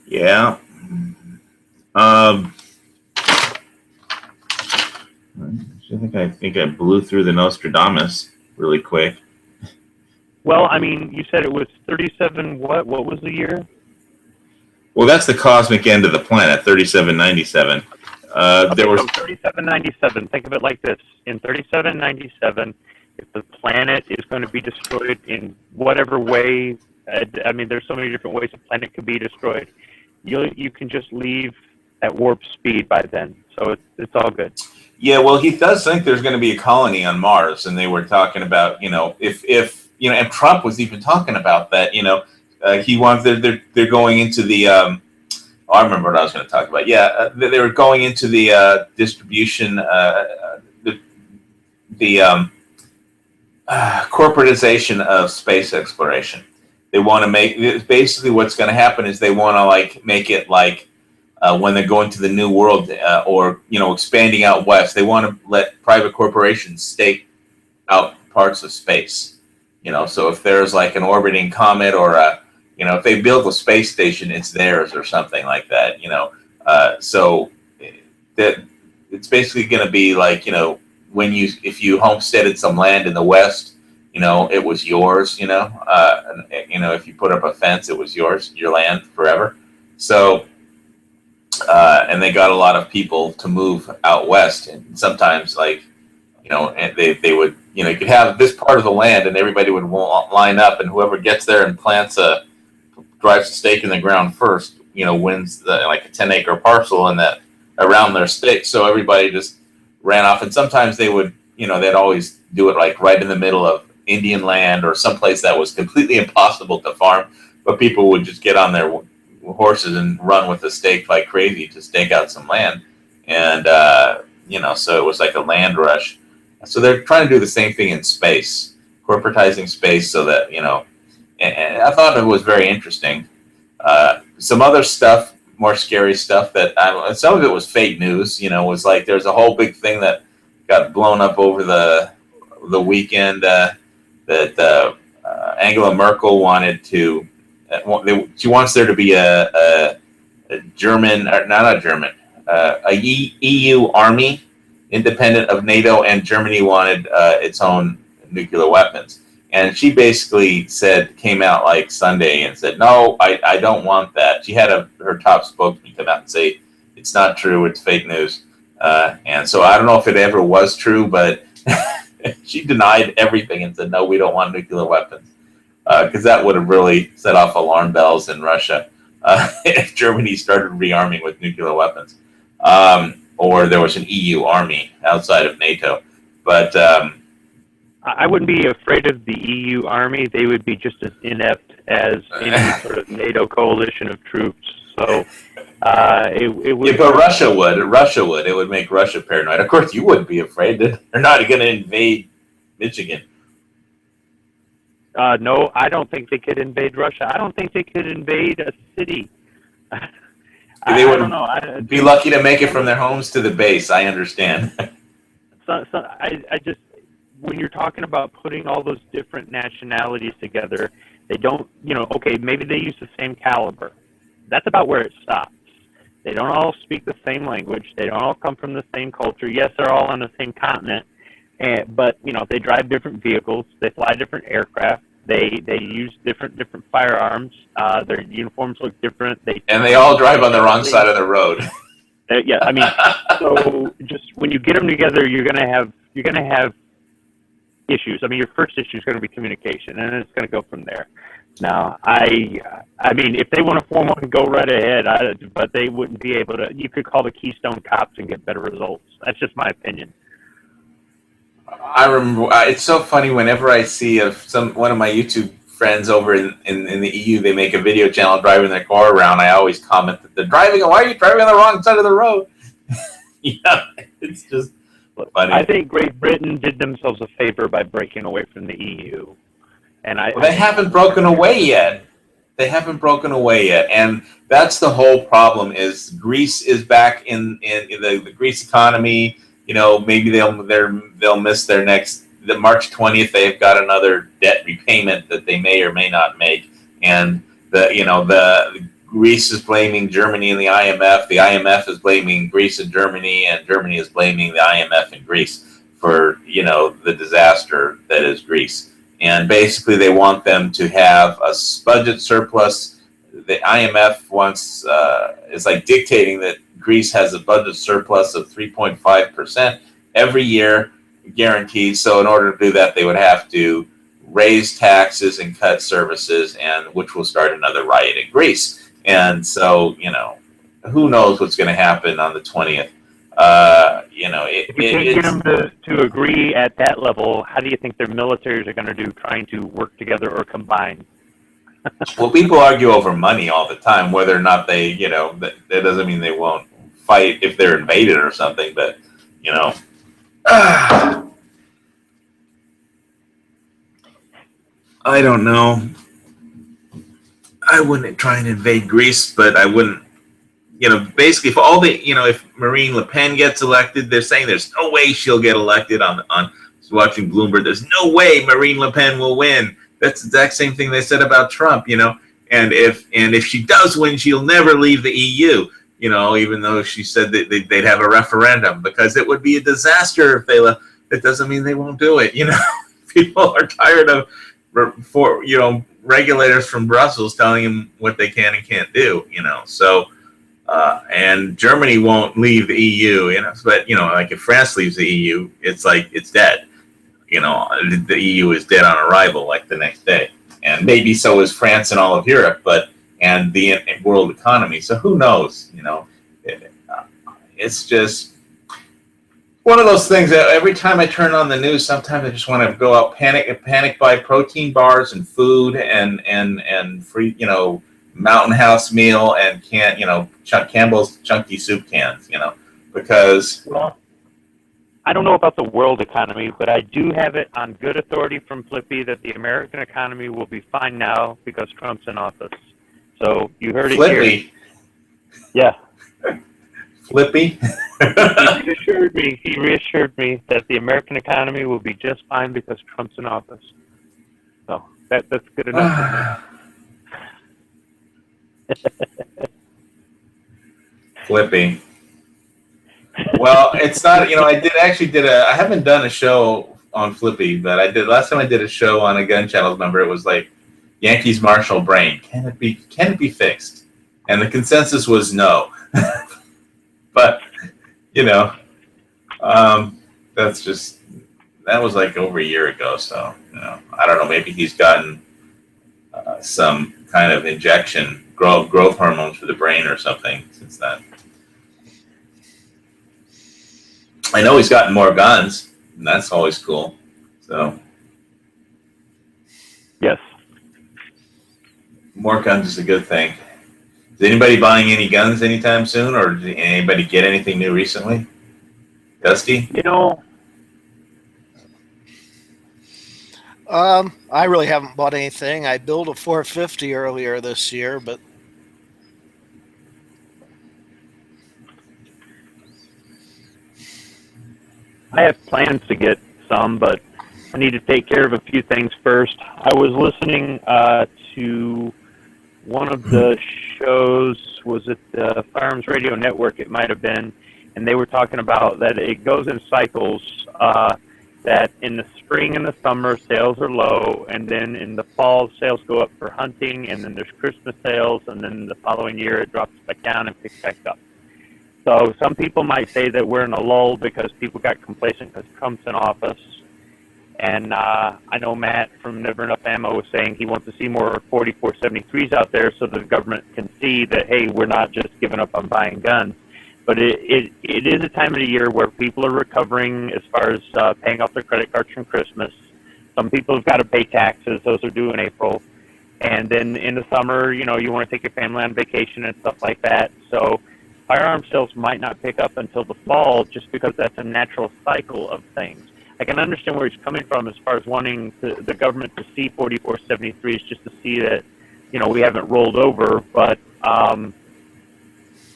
Yeah. I think I blew through the Nostradamus really quick. Well, I mean, you said it was 37. What was the year? Well, that's the cosmic end of the planet, 3797. There was 3797. Think of it like this: in 3797, if the planet is going to be destroyed in whatever way, I mean, there's so many different ways a planet could be destroyed. You can just leave at warp speed by then, so it's all good. Yeah, well, he does think there's going to be a colony on Mars, and they were talking about, if and Trump was even talking about that, he wants they're going into the I remember what I was going to talk about. Yeah, they were going into the distribution, the corporatization of space exploration. They want to make basically what's going to happen is they want to make it like when they're going to the new world or expanding out west. They want to let private corporations stake out parts of space. So if there's like an orbiting comet or if they build a space station, it's theirs or something like that. So that it's basically going to be like if you homesteaded some land in the west, it was yours. If you put up a fence, it was yours, your land forever. So and they got a lot of people to move out west, and sometimes and they would you could have this part of the land and everybody would line up, and whoever gets there and drives a stake in the ground first, wins a 10-acre parcel in that around their stake. So everybody just ran off, and sometimes they would, they'd always do it right in the middle of Indian land or someplace that was completely impossible to farm, but people would just get on their horses and run with the stake like crazy to stake out some land, and so it was like a land rush. So they're trying to do the same thing in space, corporatizing space, so that and I thought it was very interesting. Some other stuff, more scary stuff that some of it was fake news. Was like there's a whole big thing that got blown up over the weekend that Angela Merkel wanted to. She wants there to be a German, or not a German, a EU army independent of NATO, and Germany wanted its own nuclear weapons. And she basically came out Sunday and said, no, I don't want that. She had her top spokesman come out and say, it's not true, it's fake news. And so I don't know if it ever was true, but she denied everything and said, no, we don't want nuclear weapons. Because that would have really set off alarm bells in Russia if Germany started rearming with nuclear weapons. Or there was an EU army outside of NATO. But I wouldn't be afraid of the EU army. They would be just as inept as any sort of NATO coalition of troops. So it would. Yeah, but Russia would. It would make Russia paranoid. Of course, you wouldn't be afraid. They're not going to invade Michigan. No, I don't think they could invade Russia. I don't think they could invade a city. They would be lucky to make it from their homes to the base. I understand. I just, when you're talking about putting all those different nationalities together, They don't, okay, maybe they use the same caliber. That's about where it stops. They don't all speak the same language. They don't all come from the same culture. Yes, they're all on the same continent, but they drive different vehicles. They fly different aircraft. They use different firearms. Their uniforms look different. And they all drive on the wrong side of the road. Yeah, I mean, so just when you get them together, you're gonna have issues. I mean, your first issue is going to be communication, and it's going to go from there. Now, I mean, if they want to form one, go right ahead. But they wouldn't be able to. You could call the Keystone Cops and get better results. That's just my opinion. I remember. It's so funny whenever I see one of my YouTube friends over in the EU, they make a video channel driving their car around. I always comment that they're driving. Why are you driving on the wrong side of the road? It's just funny. I think Great Britain did themselves a favor by breaking away from the EU, and they haven't broken away yet. They haven't broken away yet, and that's the whole problem. Is Greece is back in the Greece economy? Maybe they'll miss their next. The March 20th, they've got another debt repayment that they may or may not make, and the Greece is blaming Germany and the IMF. The IMF is blaming Greece and Germany is blaming the IMF and Greece for the disaster that is Greece. And basically, they want them to have a budget surplus. The IMF wants is like dictating that Greece has a budget surplus of 3.5% every year, guaranteed. So in order to do that, they would have to raise taxes and cut services, and which will start another riot in Greece. And so, who knows what's going to happen on the 20th? If you can't get them to agree at that level, how do you think their militaries are going to do trying to work together or combine? Well, people argue over money all the time, whether or not they, that doesn't mean they won't fight if they're invaded or something, but, I don't know. I wouldn't try and invade Greece, but I wouldn't, basically if if Marine Le Pen gets elected, they're saying there's no way she'll get elected on watching Bloomberg. There's no way Marine Le Pen will win. That's the exact same thing they said about Trump, and if she does win, she'll never leave the EU, even though she said that they'd have a referendum because it would be a disaster if they left. That doesn't mean they won't do it. People are tired of regulators from Brussels telling them what they can and can't do, so and Germany won't leave the EU, but like if France leaves the EU, it's like it's dead. The EU is dead on arrival like the next day, and maybe so is France and all of Europe, and the world economy. So who knows? It's just one of those things that every time I turn on the news, sometimes I just want to go out panic buy protein bars and food and free Mountain House meal and Campbell's chunky soup cans, because. Well, I don't know about the world economy, but I do have it on good authority from Flippy that the American economy will be fine now because Trump's in office. So you heard it here. Yeah. Flippy? He reassured me that the American economy will be just fine because Trump's in office. So that's good enough. Flippy. Well, it's not, I haven't done a show on Flippy, but last time I did a show on a gun channel, remember, it was like Yankees Marshall brain. Can it be fixed? And the consensus was no. But, that was like over a year ago. So, I don't know, maybe he's gotten some kind of injection, growth hormones for the brain or something since then. I know he's gotten more guns, and that's always cool. So, yes, more guns is a good thing. Is anybody buying any guns anytime soon, or did anybody get anything new recently? Dusty? I really haven't bought anything. I built a 450 earlier this year, but I have plans to get some, but I need to take care of a few things first. I was listening to one of the shows, was it the Firearms Radio Network? It might have been, and they were talking about that it goes in cycles. That in the spring and the summer sales are low, and then in the fall sales go up for hunting, and then there's Christmas sales, and then the following year it drops back down and picks back up. So some people might say that we're in a lull because people got complacent because Trump's in office. And I know Matt from Never Enough Ammo was saying he wants to see more 4473s out there so the government can see that, hey, we're not just giving up on buying guns. But it is a time of the year where people are recovering as far as paying off their credit cards from Christmas. Some people have got to pay taxes. Those are due in April. And then in the summer, you know, you want to take your family on vacation and stuff like that. So firearm sales might not pick up until the fall just because that's a natural cycle of things. I can understand where he's coming from as far as wanting the government to see 4473s just to see that, you know, we haven't rolled over. But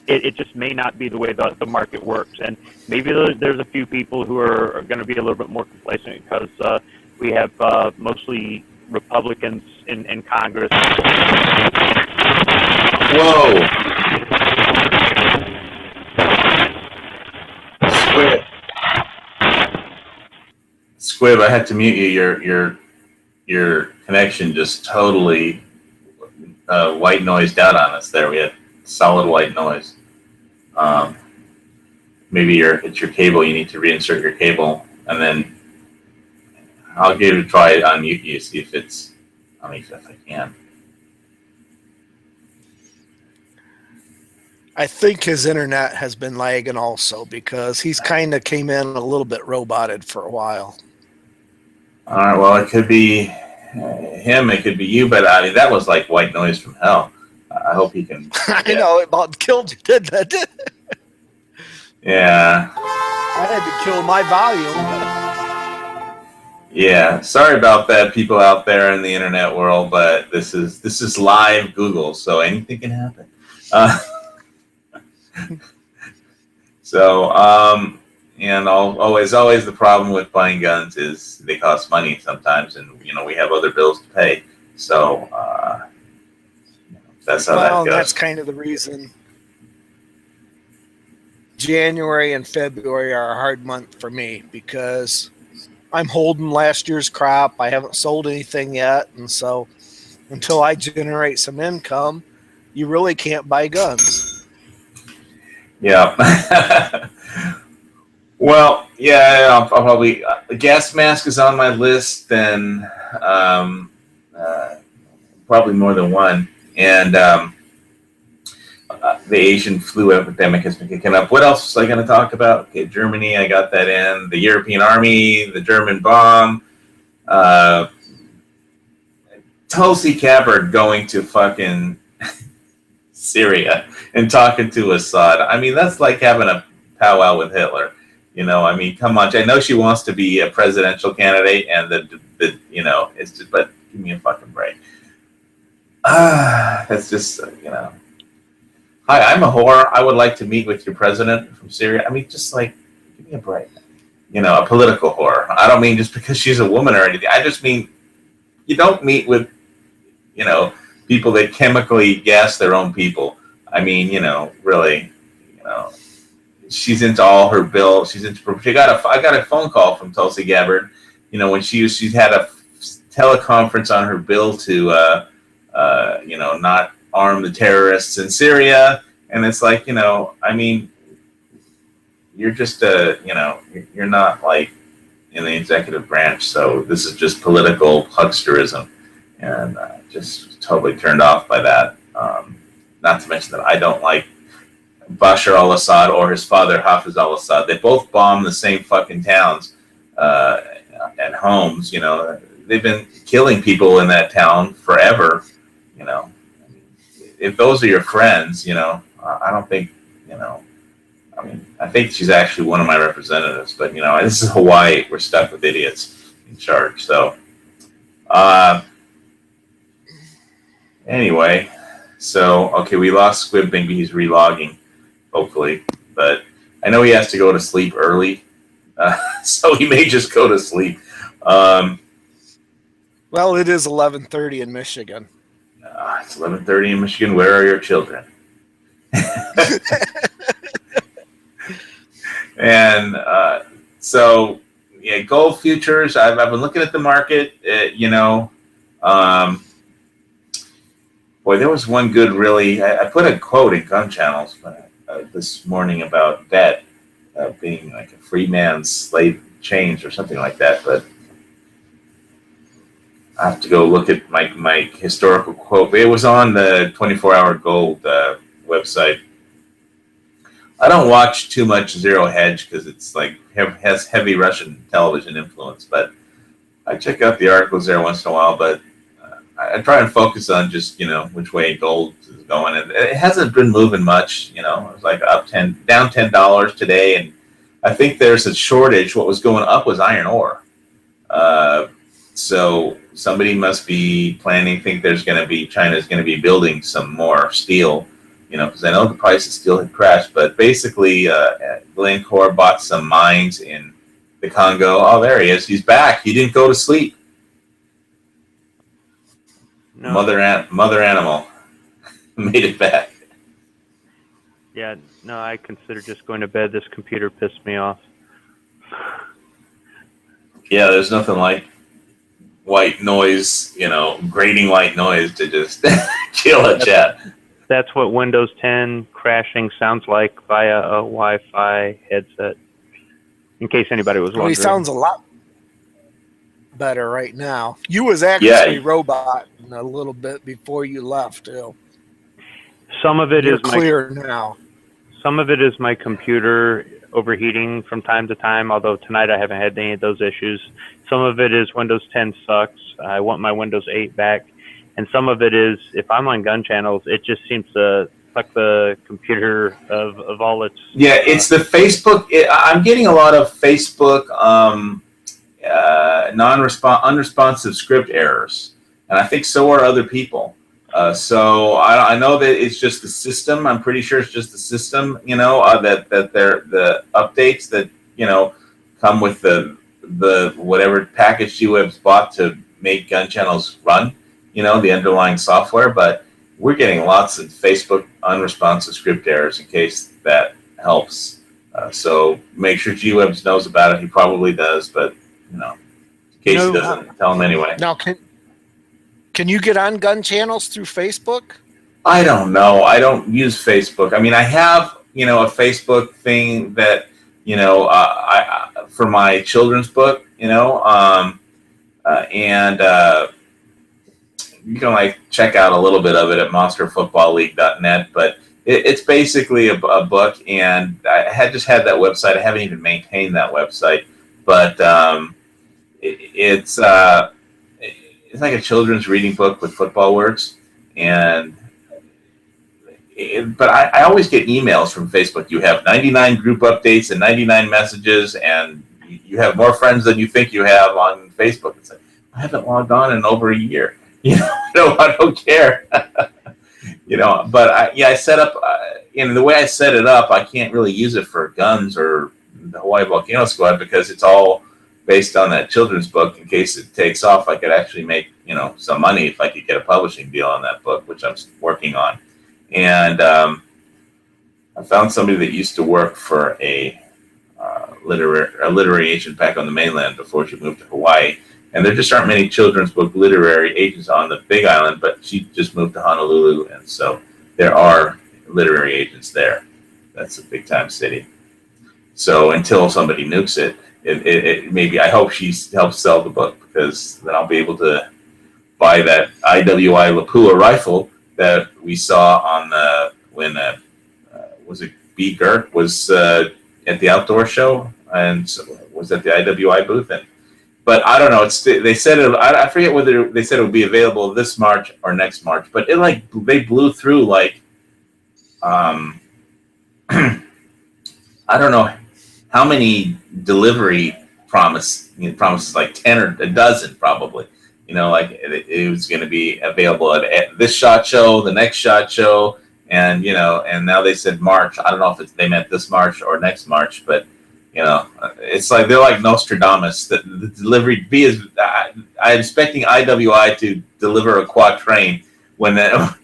it just may not be the way the market works. And maybe there's a few people who are going to be a little bit more complacent because we have mostly Republicans in Congress. Whoa. Squib, I had to mute you. Your connection just totally white noised out on us there. We had solid white noise. Maybe it's your cable. You need to reinsert your cable, and then I'll give it a try on mute you, see if it's. I mean, if I can. I think his internet has been lagging also because he's kind of came in a little bit roboted for a while. All right. Well, it could be him. It could be you, but I mean, that was like white noise from hell. I hope he can. I know, it about killed you, didn't it? Yeah. I had to kill my volume. Yeah. Sorry about that, people out there in the internet world, but this is live Google, so anything can happen. And always the problem with buying guns is they cost money sometimes, and you know we have other bills to pay. So that's how that goes. That's kind of the reason. January and February are a hard month for me because I'm holding last year's crop. I haven't sold anything yet, and so until I generate some income, you really can't buy guns. Yeah. Well, yeah, I'll probably the gas mask is on my list. Then probably more than one, and the Asian flu epidemic has been kicking up. What else was I going to talk about? Okay, Germany, I got that in. The European Army, the German bomb, Tulsi Gabbard going to fucking Syria and talking to Assad. I mean, that's like having a powwow with Hitler. You know, I mean, come on. I know she wants to be a presidential candidate, and the you know, it's just, but give me a fucking break. That's just, you know. Hi, I'm a whore. I would like to meet with your president from Syria. I mean, just like, give me a break. You know, a political whore. I don't mean just because she's a woman or anything. I just mean you don't meet with, you know, people that chemically gas their own people. I mean, you know, really, you know, she's into all her bills. I got a phone call from Tulsi Gabbard, you know, when she had a teleconference on her bill to, you know, not arm the terrorists in Syria. And it's like, you know, I mean, you're just you know, you're not like in the executive branch. So this is just political hucksterism, and just totally turned off by that. Not to mention that I don't like Bashar al-Assad or his father, Hafiz al-Assad. They both bombed the same fucking towns and homes, you know. They've been killing people in that town forever, you know. If those are your friends, you know, I don't think, you know, I mean, I think she's actually one of my representatives, but, you know, this is Hawaii. We're stuck with idiots in charge. So, anyway, so, okay, we lost Squib. Maybe he's relogging, hopefully, but I know he has to go to sleep early, so he may just go to sleep. Well, it is 11:30 in Michigan. It's 11:30 in Michigan. Where are your children? And so, yeah, gold futures. I've been looking at the market. Boy, there was one good really. I put a quote in Gun Channels this morning about debt being like a free man's slave change or something like that. But I have to go look at my historical quote. It was on the 24-hour gold website. I don't watch too much Zero Hedge because it's like has heavy Russian television influence, but I check out the articles there once in a while. But I try and focus on just which way gold is going, and it hasn't been moving much. It was like up down $10 today, and I think there's a shortage. What was going up was iron ore. So somebody must be planning. Think China's going to be building some more steel. Because I know the price of steel had crashed, but basically, Glencore bought some mines in the Congo. Oh, there he is. He's back. He didn't go to sleep. No. Mother animal made it back. Yeah, no, I consider just going to bed. This computer pissed me off. Yeah, there's nothing like white noise, grating white noise to just kill a chat. That's what Windows 10 crashing sounds like via a Wi-Fi headset. In case anybody was wondering. He sounds a lot better right now. You was actually roboting a little bit before you left, too. Some of it You're is clear now. Some of it is my computer overheating from time to time, although tonight I haven't had any of those issues. Some of it is Windows 10 sucks. I want my Windows 8 back. And some of it is, if I'm on Gun Channels, it just seems to suck the computer of all its... Yeah, it's the Facebook... I'm getting a lot of Facebook unresponsive script errors. And I think so are other people. So I know that it's just the system. I'm pretty sure it's just the system, that they're the updates that, come with the whatever package G-Web's bought to make Gun Channels run. The underlying software, but we're getting lots of Facebook unresponsive script errors in case that helps. So make sure G-Webs knows about it. He probably does, but in case he doesn't, tell him anyway. Now, can you get on Gun Channels through Facebook? I don't know. I don't use Facebook. I mean, I have a Facebook thing that I for my children's book, and you can check out a little bit of it at monsterfootballleague.net, but it's basically a book, and I had that website. I haven't even maintained that website, but it's like a children's reading book with football words, but I always get emails from Facebook. You have 99 group updates and 99 messages, and you have more friends than you think you have on Facebook. It's like, I haven't logged on in over a year. I don't care. But I set up, the way I set it up, I can't really use it for guns or the Hawaii Volcano Squad because it's all based on that children's book. In case it takes off, I could actually make, some money if I could get a publishing deal on that book, which I'm working on. And I found somebody that used to work for a literary agent back on the mainland before she moved to Hawaii. And there just aren't many children's book literary agents on the Big Island, but she just moved to Honolulu, and so there are literary agents there. That's a big-time city. So until somebody nukes it, maybe I hope she helps sell the book, because then I'll be able to buy that IWI Lapua rifle that we saw on when was it B. Gert was at the outdoor show and was at the IWI booth. But I don't know. They said it. I forget whether they said it would be available this March or next March. But they blew through I don't know how many delivery promises, like 10 or a dozen probably. It was going to be available at this SHOT Show, the next SHOT Show, and now they said March. I don't know if they meant this March or next March, but You know, it's like they're like Nostradamus. The delivery B is. I'm expecting IWI to deliver a quatrain when that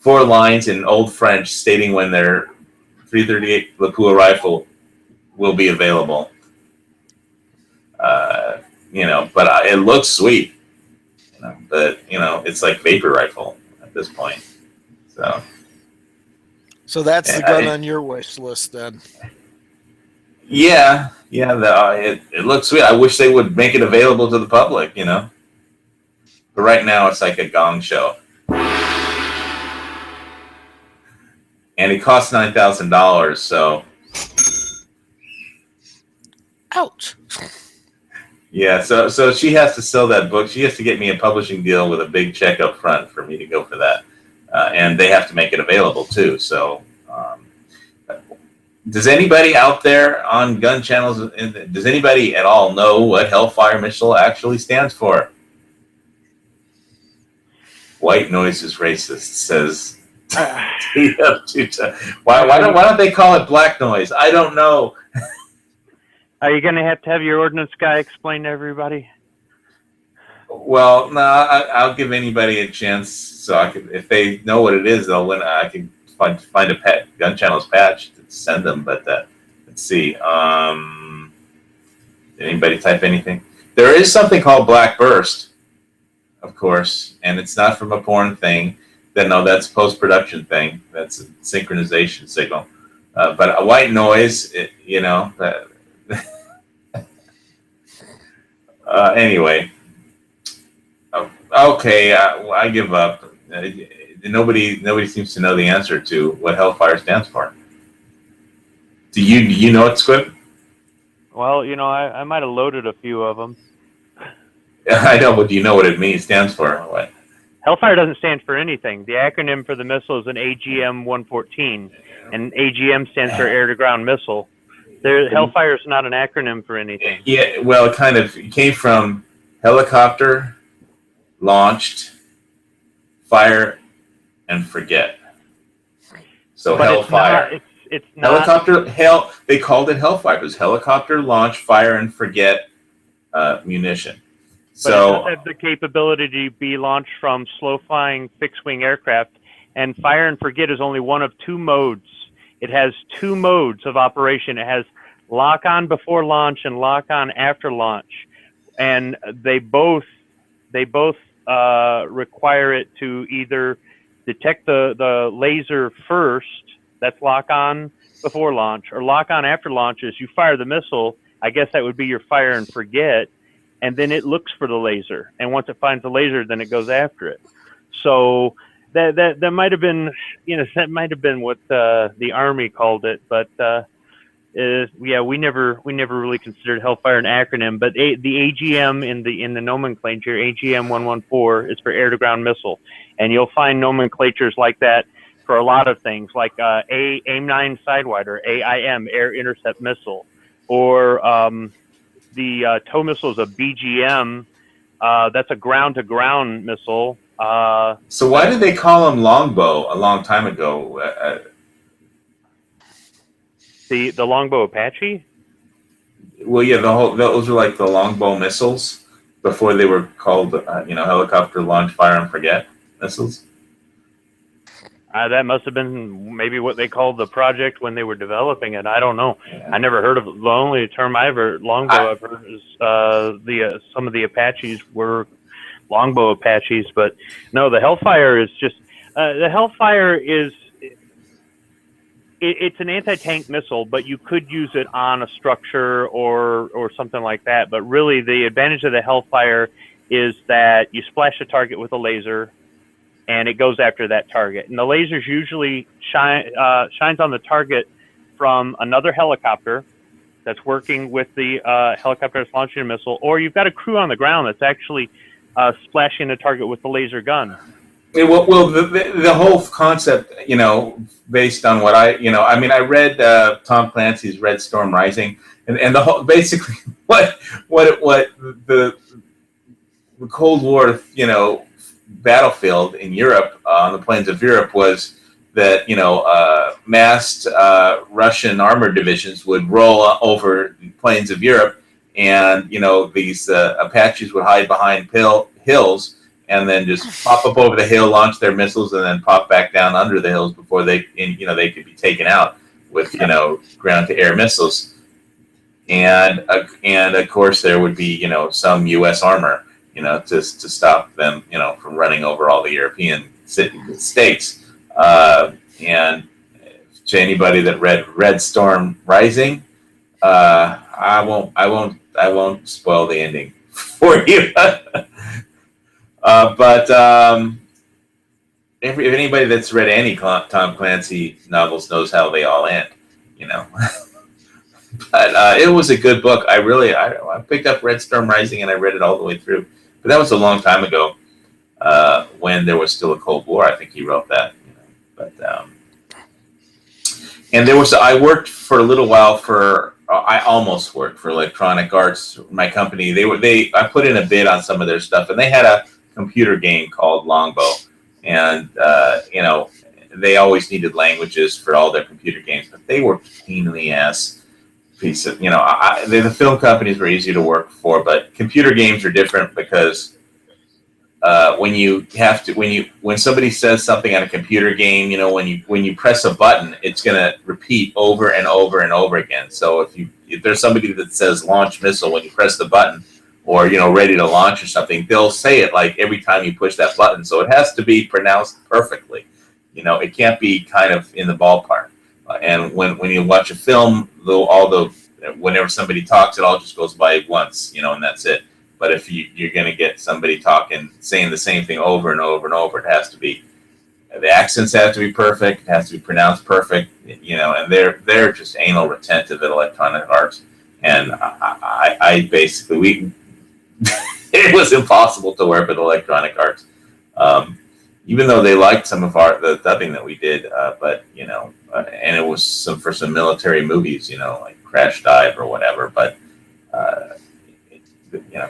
4 lines in Old French stating when their 338 Lapua rifle will be available. You know, but it looks sweet. You know, but you know, it's like vapor rifle at this point. So that's the gun on your wish list then. Yeah. It looks sweet. I wish they would make it available to the public. You know, but right now it's like a gong show, and it costs $9,000. So, ouch. Yeah, so she has to sell that book. She has to get me a publishing deal with a big check up front for me to go for that, and they have to make it available too. So, does anybody out there on gun channels? Does anybody at all know what Hellfire missile actually stands for? White noise is racist, says. Why don't they call it black noise? I don't know. Are you going to have your ordnance guy explain to everybody? Well, no, I'll give anybody a chance. So I can, if they know what it is, they'll win. I can find a gun channels patch to send them. But let's see. Did anybody type anything? There is something called Black Burst, of course, and it's not from a porn thing. No, that's post-production thing. That's a synchronization signal. But a white noise, you know. Anyway, okay, I give up. Nobody seems to know the answer to what Hellfire stands for. Do you know it, Squib? Well, you know, I might have loaded a few of them. I know, but do you know what it means? Stands for what? Hellfire doesn't stand for anything. The acronym for the missile is an AGM-114, and AGM stands for air-to-ground missile. Hellfire is not an acronym for anything. Yeah, well, it came from helicopter, launched, fire, and forget. So but Hellfire. It's not. Helicopter, they called it Hellfire. It was helicopter, launch, fire, and forget munition. But it does have the capability to be launched from slow-flying fixed-wing aircraft, and fire and forget is only one of 2 modes. It has 2 modes of operation. It has lock-on before launch and lock-on after launch, and they both require it to either detect the laser first, that's lock-on before launch, or lock-on after launch is you fire the missile. I guess that would be your fire and forget. And then it looks for the laser, and once it finds the laser, then it goes after it. So that might have been, you know, that might have been what the Army called it, but yeah, we never really considered Hellfire an acronym. But the AGM in the nomenclature, AGM-114 is for air-to-ground missile, and you'll find nomenclatures like that for a lot of things, like AIM-9 Sidewinder, AIM, Air Intercept Missile, or the tow missile is a BGM. That's a ground-to-ground missile. So why did they call him Longbow a long time ago? The Longbow Apache? Well, yeah, those were like the Longbow missiles before they were called, helicopter launch, fire, and forget missiles. That must have been maybe what they called the project when they were developing it. I don't know. Yeah. I never heard of it. The only term I've heard is some of the Apaches were Longbow Apaches, but no, the Hellfire is just the Hellfire is it's an anti-tank missile, but you could use it on a structure or something like that. But really, the advantage of the Hellfire is that you splash a target with a laser, and it goes after that target. And the lasers usually shines on the target from another helicopter that's working with the helicopter that's launching a missile, or you've got a crew on the ground that's actually splashing the target with the laser gun. Yeah, well, the whole concept, based on what I read Tom Clancy's Red Storm Rising, and the whole basically what the Cold War, battlefield in Europe on the plains of Europe was that massed Russian armored divisions would roll over the plains of Europe, and these Apaches would hide behind hills, and then just pop up over the hill, launch their missiles, and then pop back down under the hills before they could be taken out with ground to air missiles. And of course there would be some U.S. armor to stop them from running over all the European states. And to anybody that read Red Storm Rising, I won't spoil the ending for you. But if anybody that's read any Tom Clancy novels knows how they all end, But it was a good book. I picked up Red Storm Rising and I read it all the way through. But that was a long time ago, when there was still a Cold War. I think he wrote that. And I worked for a little while I almost worked for Electronic Arts, my company. I put in a bid on some of their stuff, and they had a computer game called Longbow, and they always needed languages for all their computer games, but they were a pain in the ass piece of, the film companies were easy to work for, but computer games are different because when somebody says something on a computer game, when you press a button, it's going to repeat over and over and over again. So if there's somebody that says launch missile when you press the button, or ready to launch or something, they'll say it like every time you push that button. So it has to be pronounced perfectly. It can't be kind of in the ballpark. And when you watch a film, whenever somebody talks, it all just goes by once, and that's it. But if you're going to get somebody saying the same thing over and over and over, it has to be, the accents have to be perfect, it has to be pronounced perfect, and they're just anal retentive at Electronic Arts. And I basically, it was impossible to work with Electronic Arts. Even though they liked some of the dubbing that we did, but and it was for some military movies, like Crash Dive or whatever. But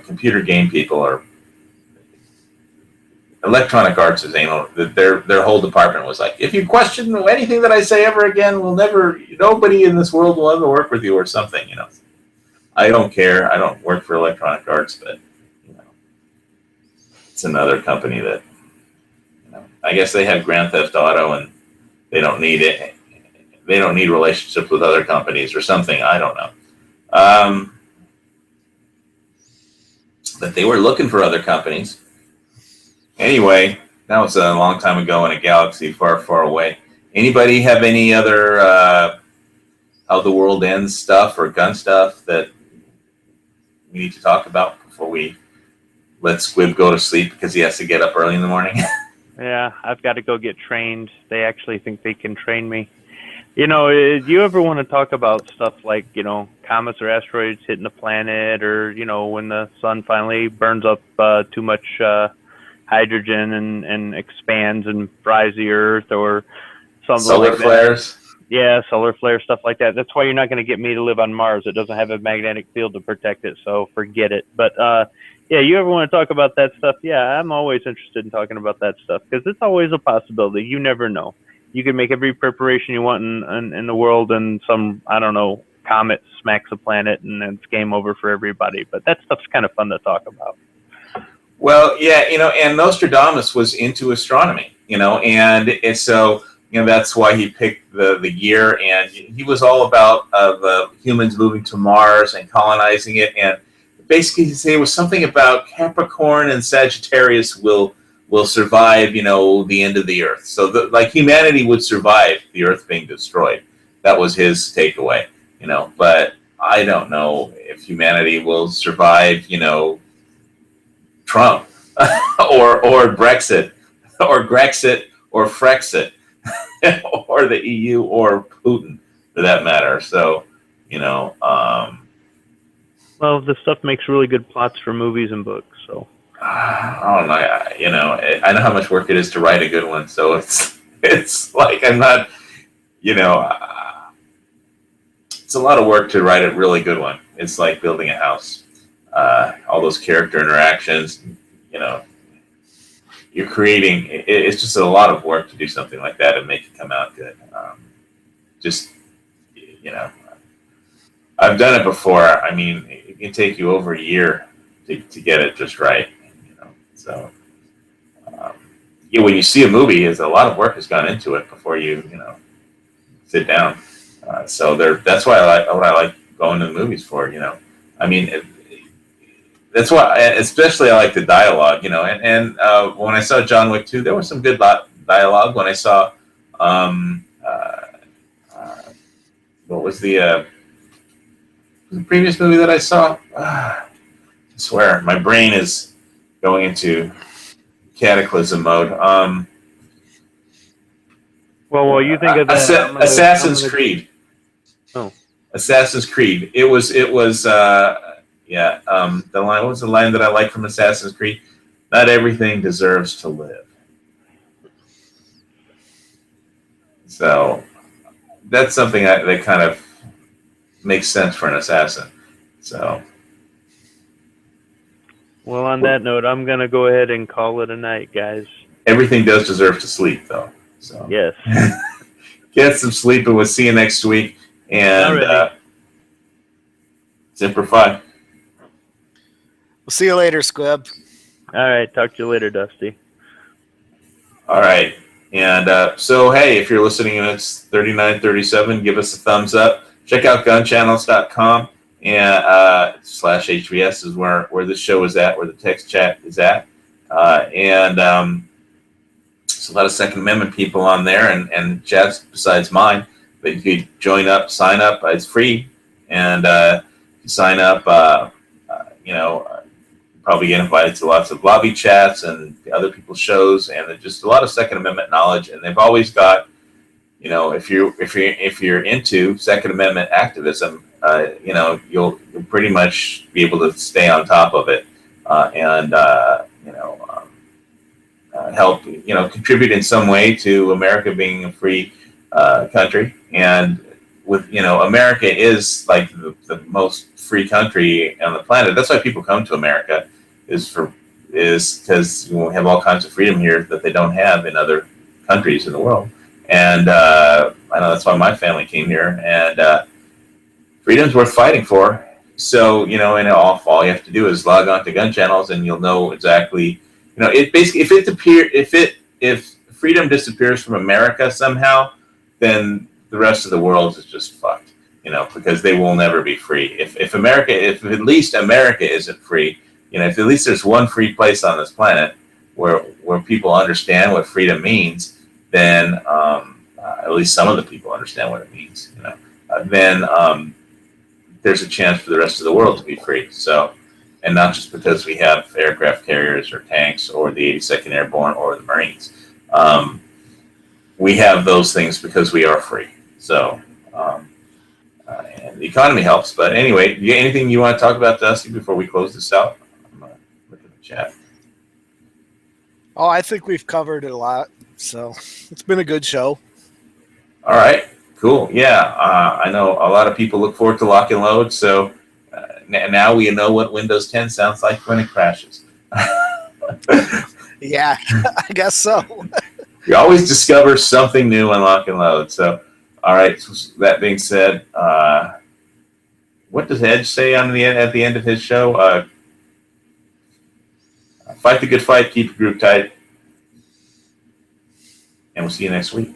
computer game people are Electronic Arts is anal. Their whole department was like, if you question anything that I say ever again, nobody in this world will ever work with you or something. I don't care. I don't work for Electronic Arts, but it's another company that. I guess they have Grand Theft Auto and they don't need it. They don't need relationships with other companies or something. I don't know. But they were looking for other companies. Anyway, that was a long time ago in a galaxy far, far away. Anybody have any other how the world ends stuff or gun stuff that we need to talk about before we let Squib go to sleep because he has to get up early in the morning? Yeah, I've got to go get trained. They actually think they can train me. Do you ever want to talk about stuff like, comets or asteroids hitting the planet, or, when the sun finally burns up too much hydrogen and expands and fries the Earth, or something solar like that. Flares? Yeah, solar flare, stuff like that. That's why you're not going to get me to live on Mars. It doesn't have a magnetic field to protect it, so forget it. But, yeah, you ever want to talk about that stuff? Yeah, I'm always interested in talking about that stuff because it's always a possibility. You never know. You can make every preparation you want in the world, and some, I don't know, comet smacks a planet, and it's game over for everybody. But that stuff's kind of fun to talk about. Well, yeah, and Nostradamus was into astronomy, and so, that's why he picked the year, and he was all about the humans moving to Mars and colonizing it, and basically it was something about Capricorn and Sagittarius will survive, the end of the Earth. So humanity would survive the Earth being destroyed. That was his takeaway, but I don't know if humanity will survive, Trump or Brexit or Grexit or Frexit or the EU or Putin for that matter. So, well, this stuff makes really good plots for movies and books. So, I don't know. I know how much work it is to write a good one. So it's like I'm not, it's a lot of work to write a really good one. It's like building a house. All those character interactions, you're creating. It's just a lot of work to do something like that and make it come out good. Just you know, I've done it before. I mean, it can take you over a year to get it just right. You know, so yeah, when you see a movie, is a lot of work has gone into it before you sit down. So that's why I like going to the movies for. I mean, that's why, especially I like the dialogue. And when I saw John Wick 2, there was some good dialogue. When I saw, what was the previous movie that I saw? I swear, my brain is going into Cataclysm mode. Well, while you think of that, Assassin's Creed. Oh, Assassin's Creed. It was. The line. What was the line that I like from Assassin's Creed? Not everything deserves to live. So that's something that kind of makes sense for an assassin. So. Well, on that note, I'm gonna go ahead and call it a night, guys. Everything does deserve to sleep, though. So yes. Get some sleep, and we'll see you next week. And Semper Fi. We'll see you later, Squib. All right. Talk to you later, Dusty. All right. And so, hey, if you're listening and it's 3937, give us a thumbs up. Check out gunchannels.com and /HVS is where this show is at, where the text chat is at. And there's a lot of Second Amendment people on there and chats besides mine. But you could join up, sign up. It's free. And you sign up, probably get invited to lots of lobby chats and other people's shows, and just a lot of Second Amendment knowledge. And they've always got, if you're into Second Amendment activism, you'll pretty much be able to stay on top of it and help contribute in some way to America being a free country. And with America is like the most free country on the planet. That's why people come to America, is because we have all kinds of freedom here that they don't have in other countries in the world. And I know that's why my family came here. And freedom's worth fighting for. So and all you have to do is log on to Gun Channels, and you'll know exactly. It basically, if freedom disappears from America somehow, then the rest of the world is just fucked. Because they will never be free. If at least America isn't free, if at least there's one free place on this planet where people understand what freedom means, then at least some of the people understand what it means. Then there's a chance for the rest of the world to be free. So, and not just because we have aircraft carriers or tanks or the 82nd Airborne or the Marines. We have those things because we are free. So. And the economy helps. But anyway, anything you want to talk about, Dusty, before we close this out? I'm going to look at the chat. Oh, I think we've covered it a lot. So it's been a good show. All right. Cool. Yeah. I know a lot of people look forward to Lock and Load. So now we know what Windows 10 sounds like when it crashes. Yeah, I guess so. You always discover something new on Lock and Load. So, all right. So that being said, what does Edge say at the end of his show? Fight the good fight, keep your group tight, and we'll see you next week.